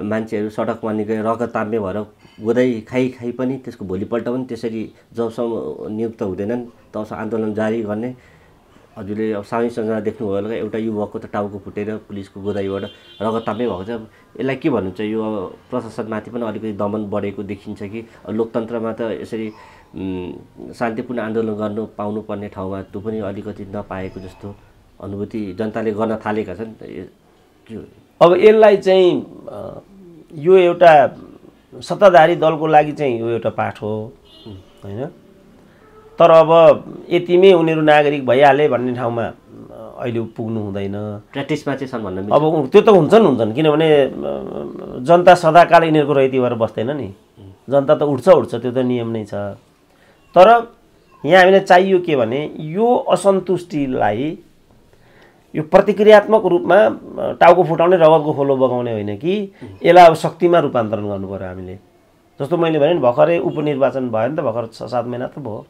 मान्छेहरू सडकमा निकै रगत ताम्बे भएर गोदाइ खाइ पनि त्यसको भोलिपल्ट पनि त्यसरी जबसम्म नियुक्त हुँदैनन् तबसम्म आन्दोलन जारी गर्ने। हजुरले अब साउनी सञ्जना देख्नुभयो होला, एउटा युवकको त टाउको फुटेर पुलिसको गोदाइबाट रगत ताम्बे भएको छ। अब यसलाई के भन्नुहुन्छ? यो अब प्रशासनमाथि पनि अलिकति दमन बढेको देखिन्छ कि लोकतन्त्रमा त यसरी शान्तिपूर्ण आन्दोलन गर्नु पाउनुपर्ने ठाउँमा त्यो पनि अलिकति नपाएको जस्तो अनुभूति जनताले गर्न थालेका छन्। अब यसलाई चाहिँ यो एउटा सत्ताधारी दलको लागि चाहिँ यो एउटा पाठ हो होइन। तर अब यतिमै उनीहरू नागरिक भइहाले भन्ने ठाउँमा अहिले पुग्नु हुँदैन। प्र्याक्टिसमा चाहिँ छन् भन्नु अब त्यो त हुन्छन्, किनभने जनता सदाकाल यिनीहरूको रैती भएर बस्दैन नि। जनता त उठ्छ, त्यो त नियम नै छ। तर यहाँ हामीलाई चाहियो के भने यो असन्तुष्टिलाई यो प्रतिक्रियात्मक रूपमा टाउको फुटाउने रगतको खोलो बगाउने होइन कि यसलाई अब शक्तिमा रूपान्तरण गर्नु पर्यो हामीले। जस्तो मैले भने नि भर्खरै उपनिर्वाचन भयो नि त, भर्खर 6-7 महिना त भयो।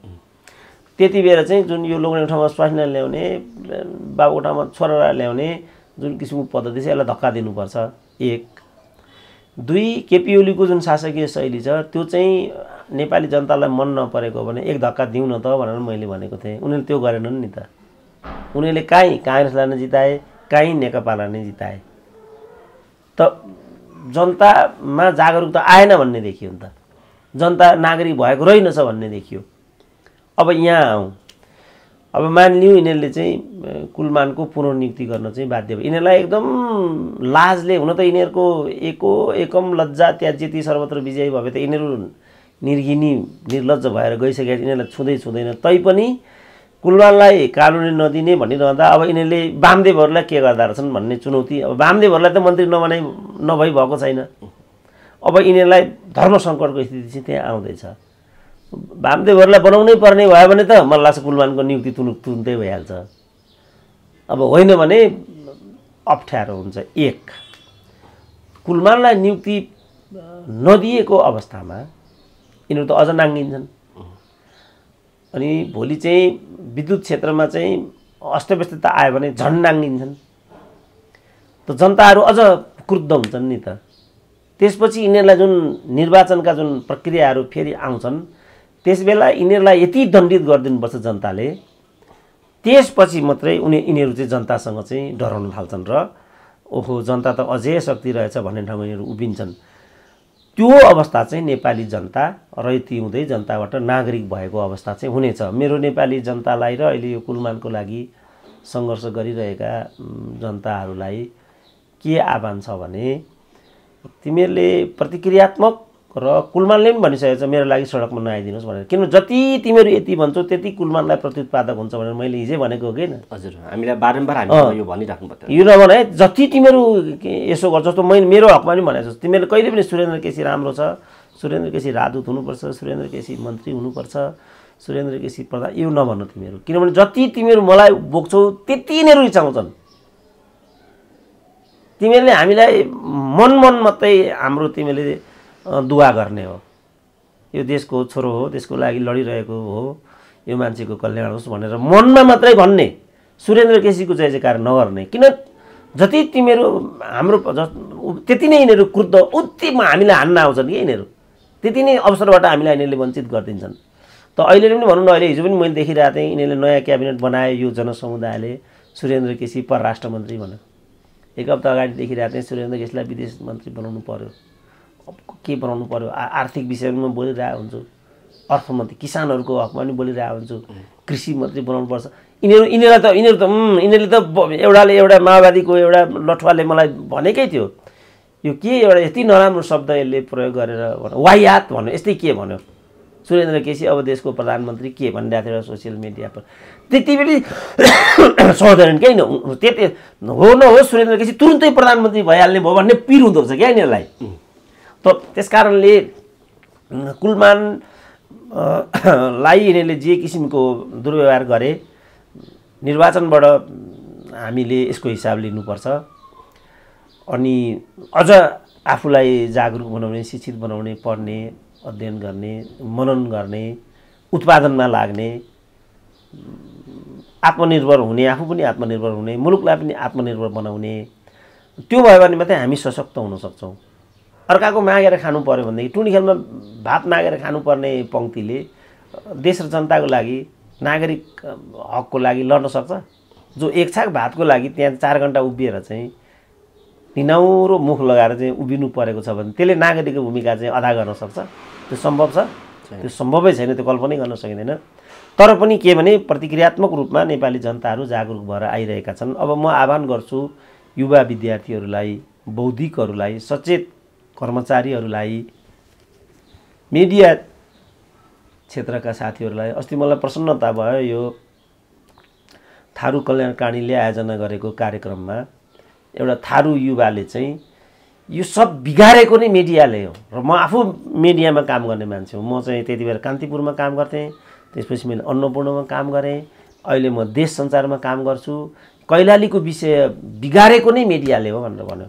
त्यति बेर चाहिँ जुन यो लोग्ने ठाउँमा स्वास्नी ल्याउने, बाबुको ठाउँमा छोरा ल्याउने जुन किसिमको पद्धति छ यसलाई धक्का दिनुपर्छ। 1 2 केपी ओलीको जुन शासकीय शैली छ त्यो चाहिँ नेपाली जनतालाई मन नपरेको भने एक धक्का दिउँ न त भनेर मैले भनेको थिएँ। उनीहरूले त्यो गरेनन् नि त। उनीहरूले काहीँ काङ्ग्रेसलाई नै जिताए, काहीँ नेकपालाई नै जिताए। त जनतामा जागरुकता आएन भन्ने देखियो नि त। जनता नागरिक भएको रहेनछ भन्ने देखियो। अब यहाँ आउँ। अब मानिलिउँ यिनीहरूले चाहिँ कुलमानको पुनर्नियुक्ति गर्न चाहिँ बाध्य भयो। यिनीहरूलाई एकदम लाजले, हुन त यिनीहरूको एकम लज्जा त्याज्यति सर्वत्र विजयी भए त यिनीहरू निर्घिनी निर्लज्ज भएर गइसकेका यिनीहरूलाई छुँदैन। तैपनि कुलमानलाई कानुनी नदिने भनिरहँदा अब यिनीहरूले वामदेवहरूलाई के गर्दा रहेछन् भन्ने चुनौती। अब वामदेवहरूलाई त मन्त्री नभई भएको छैन। अब यिनीहरूलाई धर्म सङ्कटको स्थिति चाहिँ त्यहाँ आउँदैछ। वामदेवहरूलाई बनाउनै पर्ने भयो भने त मलाई लाग्छ कुलमानको नियुक्ति तुरुन्तै भइहाल्छ। अब होइन भने अप्ठ्यारो हुन्छ। 1 कुलमानलाई नियुक्ति नदिएको अवस्थामा यिनीहरू त अझ नाङ्गिन्छन्। अनि भोलि चाहिँ विद्युत क्षेत्रमा चाहिँ अस्तव्यस्तता आयो भने झन् नाङ्गिन्छन्। त जनताहरू अझ क्रुद्ध हुन्छन् नि त। त्यसपछि यिनीहरूलाई जुन निर्वाचनका जुन प्रक्रियाहरू फेरि आउँछन् त्यसबेला यिनीहरूलाई यति दण्डित गरिदिनुपर्छ जनताले, त्यसपछि मात्रै यिनीहरू चाहिँ जनतासँग चाहिँ डराउन थाल्छन् र ओहो जनता त अझै शक्ति रहेछ भन्ने ठाउँमा यिनीहरू उभिन्छन्। त्यो अवस्था चाहिँ नेपाली जनता रैती हुँदै जनताबाट नागरिक भएको अवस्था चाहिँ हुनेछ। मेरो नेपाली जनतालाई र अहिले यो कुलमानको लागि सङ्घर्ष गरिरहेका जनताहरूलाई के आह्वान छ भने तिमीहरूले प्रतिक्रियात्मक र कुलमानले पनि भनिसकेको छ मेरो लागि सडकमा नआइदिनुहोस् भनेर। किनभने जति तिमीहरू यति भन्छौ त्यति कुलमानलाई प्रत्युत्पादक हुन्छ भनेर मैले हिजै भनेको हो किन? हजुर, हामीलाई बारम्बार हामी यो भनिराख्नु पर्छ। यो नभन है, जति तिमीहरू यसो गर्छ। जस्तो मैले मेरो हकमा पनि भनेको छु, तिमीहरूले कहिले पनि सुरेन्द्र केसी राम्रो छ, सुरेन्द्र केसी राजदूत हुनुपर्छ, सुरेन्द्र केसी मन्त्री हुनुपर्छ, सुरेन्द्र केसी प्रधान, यो नभन्नु तिमीहरू। किनभने जति तिमीहरू मलाई बोक्छौ त्यति यिनीहरू रिसाउँछन्। तिमीहरूले हामीलाई मन मात्रै हाम्रो तिमीले दुवा गर्ने हो, यो देशको छोरो हो, देशको लागि लडिरहेको हो, यो मान्छेको कल्याण होस् भनेर मनमा मात्रै भन्ने, सुरेन्द्र केसीको जय जयकार नगर्ने। किन जति तिमीहरू हाम्रो त्यति नै यिनीहरू क्रुद्ध, उति हामीलाई हान्न आउँछन् कि यिनीहरू, त्यति नै अवसरबाट हामीलाई यिनीहरूले वञ्चित गरिदिन्छन्। त अहिले पनि भनौँ न, अहिले हिजो पनि मैले देखिरहेको थिएँ, यिनीहरूले नयाँ क्याबिनेट बनाए यो जनसमुदायले, सुरेन्द्र केसी परराष्ट्र मन्त्री भनेर। एक हप्ता अगाडि देखिरहेको थिएँ सुरेन्द्र केसीलाई विदेश मन्त्री बनाउनु पर्यो। अब के बनाउनु पर्यो, आर्थिक विषयमा बोलिरहेको हुन्छु, अर्थमन्त्री, किसानहरूको हकमा पनि बोलिरहेको हुन्छु, कृषि मन्त्री बनाउनुपर्छ। यिनीहरूले त एउटा माओवादीको एउटा लठुवाले मलाई भनेकै थियो, यो के एउटा यति नराम्रो शब्द यसले प्रयोग गरेर वाहियात भन्यो, यस्तै के भन्यो सुरेन्द्र केसी अब देशको प्रधानमन्त्री के भनिरहेको थियो सोसियल मिडिया पर। त्यति बेला सोच्दैनन् क्या त्यति हो नहोस् सुरेन्द्र केसी तुरुन्तै प्रधानमन्त्री भइहाल्ने भयो भन्ने पिर हुँदो रहेछ क्या यिनीहरूलाई। त त्यस कारणले कुलमान लाई यिनीहरूले जे किसिमको दुर्व्यवहार गरे, निर्वाचनबाट हामीले यसको हिसाब लिनुपर्छ। अनि अझ आफूलाई जागरुक बनाउने, शिक्षित बनाउने, पढ्ने, अध्ययन गर्ने, मनन गर्ने, उत्पादनमा लाग्ने, आत्मनिर्भर हुने, आफू पनि आत्मनिर्भर हुने, मुलुकलाई पनि आत्मनिर्भर बनाउने, त्यो भयो भने मात्रै हामी सशक्त हुन सक्छौँ। अर्काको मागेर खानु पर्यो भनेदेखि टुनी खेलमा भात मागेर खानुपर्ने पङ्क्तिले देश र जनताको लागि, नागरिक हकको लागि लड्न सक्छ? जो एक छाक भातको लागि त्यहाँ 4 घन्टा उभिएर चाहिँ निनाउरो मुख लगाएर चाहिँ उभिनु परेको छ भने त्यसले नागरिकको भूमिका चाहिँ अदा गर्न सक्छ? त्यो सम्भव छ? त्यो सम्भवै छैन, त्यो कल्पनै गर्न सकिँदैन। तर पनि के भने प्रतिक्रियात्मक रूपमा नेपाली जनताहरू जागरुक भएर आइरहेका छन्। अब म आह्वान गर्छु युवा विद्यार्थीहरूलाई, बौद्धिकहरूलाई, सचेत कर्मचारीहरूलाई, मिडिया क्षेत्रका साथीहरूलाई। अस्ति मलाई प्रसन्नता भयो, यो थारू कल्याणकारीले आयोजना गरेको कार्यक्रममा एउटा थारू युवाले चाहिँ यो सब बिगारेको नै मिडियाले हो। र म आफू मिडियामा काम गर्ने मान्छे हो। म चाहिँ त्यति बेला कान्तिपुरमा काम गर्थेँ, त्यसपछि मैले अन्नपूर्णमा काम गरेँ, अहिले म देश सञ्चारमा काम गर्छु। कैलालीको विषय बिगारेको नै मिडियाले हो भनेर भन्यो।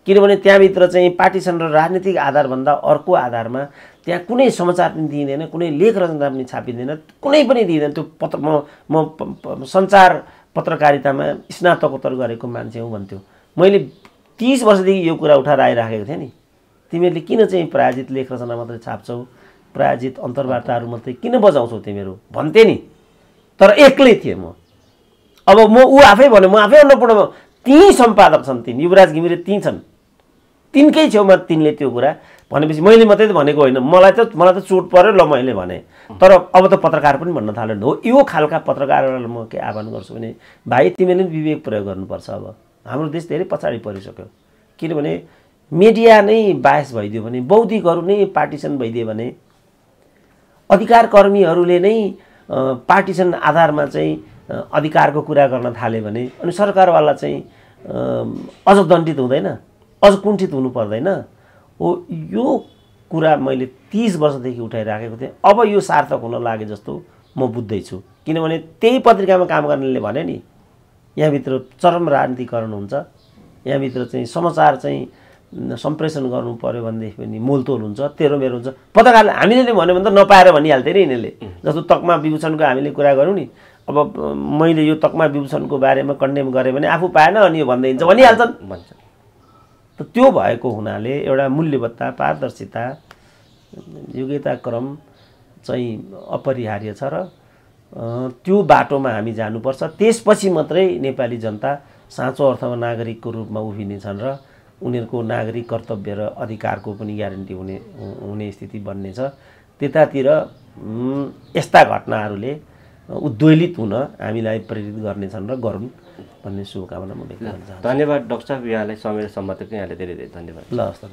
किनभने त्यहाँभित्र चाहिँ पार्टिसन र राजनीतिक आधारभन्दा अर्को आधारमा त्यहाँ कुनै समाचार पनि दिइँदैन, कुनै लेख रचना पनि छापिँदैन, कुनै पनि दिइँदैन। त्यो म सञ्चार पत्रकारितामा स्नातकोत्तर गरेको मान्छे हुँ भन्थ्यो। मैले 30 वर्षदेखि यो कुरा उठाएर आइराखेको थिएँ नि, तिमीहरूले किन चाहिँ प्रायोजित लेख रचना मात्रै छाप्छौ, प्रायोजित अन्तर्वार्ताहरू मात्रै किन बजाउँछौ तिमीहरू भन्थे नि। तर एक्लै थिएँ म। अब म ऊ आफै भन्यो, म आफै अन्नपूर्णमा, त्यहीँ सम्पादक छन् 3, युवराज घिमिरे 3 छन्, 3कै छेउमा 3ले त्यो कुरा भनेपछि मैले मात्रै त भनेको होइन, मलाई त चोट पर्यो ल मैले भने। तर अब त पत्रकार पनि भन्न थाल्यो। हो यो खालका पत्रकारहरूलाई म के आह्वान गर्छु भने भाइ तिमीले विवेक प्रयोग गर्नुपर्छ। अब हाम्रो देश धेरै पछाडि परिसक्यो। किनभने मिडिया नै बायस भइदियो भने, बौद्धिकहरू नै पार्टिसन भइदियो भने, अधिकार कर्मीहरूले नै पार्टिसन आधारमा चाहिँ अधिकारको कुरा गर्न थाल्यो भने अनि सरकारवाला चाहिँ अझ दण्डित हुँदैन, अझ कुण्ठित हुनु पर्दैन हो। यो कुरा मैले 30 वर्षदेखि उठाइराखेको थिएँ। अब यो सार्थक हुन लागे जस्तो म बुझ्दैछु। किनभने त्यही पत्रिकामा काम गर्नेले भने नि यहाँभित्र चरम राजनीतिकरण हुन्छ, यहाँभित्र चाहिँ समाचार चाहिँ सम्प्रेषण गर्नु पर्यो भनेदेखि पनि मोलतोल हुन्छ, तेरो मेरो हुन्छ। पत्रकारले हामीले भन्यो भने त नपाएर भनिहाल्थ्यो नि यिनीहरूले। जस्तो तकमा विभूषणको हामीले कुरा गऱ्यौँ नि, अब मैले यो तकमा विभूषणको बारेमा कन्डेम गरेँ भने आफू पाएन अनि यो भन्दै हिँड्छ भनिहाल्छन् भन्छ। त त्यो भएको हुनाले एउटा मूल्यवत्ता, पारदर्शिता, योग्यता क्रम चाहिँ अपरिहार्य छ र त्यो बाटोमा हामी जानुपर्छ। त्यसपछि मात्रै नेपाली जनता साँचो अर्थमा नागरिकको रूपमा उभिनेछन् र उनीहरूको नागरिक कर्तव्य र अधिकारको पनि ग्यारेन्टी हुने स्थिति बन्नेछ। त्यतातिर यस्ता घटनाहरूले उद्वेलित हुन हामीलाई प्रेरित गर्नेछन् र गरून् भन्ने शुभकामना म व्यक्त गर्न चाहन्छु। धन्यवाद डाक्टर साहब, यहाँलाई समय सम्बन्धको यहाँले धेरै धेरै धन्यवाद। ल हस्।